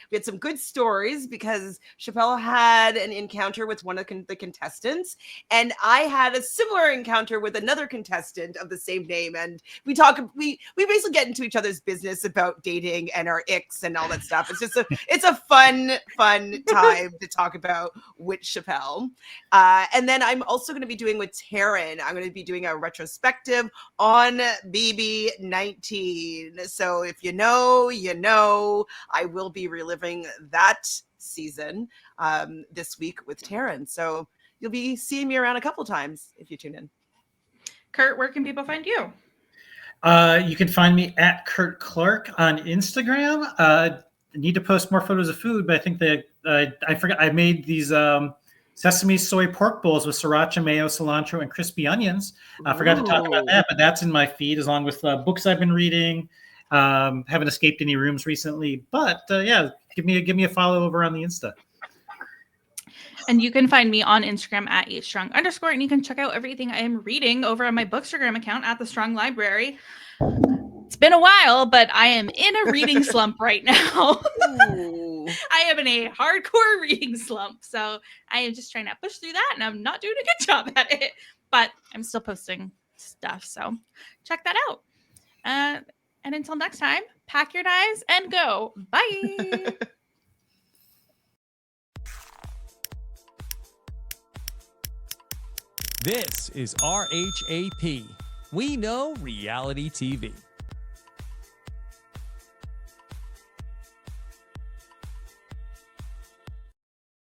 We had some good stories because Chappelle had an encounter with one of the contestants, and I had a similar encounter with another contestant of the same name. And we basically get into each other's business about dating and our icks and all that stuff. It's just it's a fun time to talk about with Chappelle. And then I'm also going to be doing with Taryn. I'm going to be doing a retrospective on BB19. So if you know, I will be reliving that season this week with Taryn. So you'll be seeing me around a couple times if you tune in. Curt, where can people find you? You can find me at Curt Clark on Instagram. I need to post more photos of food, but I think that I forgot I made these sesame soy pork bowls with sriracha mayo, cilantro, and crispy onions. I forgot to talk about that, but that's in my feed along with books I've been reading. Haven't escaped any rooms recently, but yeah, give me a follow over on the Insta. And you can find me on Instagram at @strong_, and you can check out everything I am reading over on my Bookstagram account at The Strong Library. It's been a while, but I am in a reading slump right now. I am in a hardcore reading slump, so I am just trying to push through that, and I'm not doing a good job at it, but I'm still posting stuff, so check that out. And until next time, pack your knives and go. Bye. This is RHAP. We know reality TV.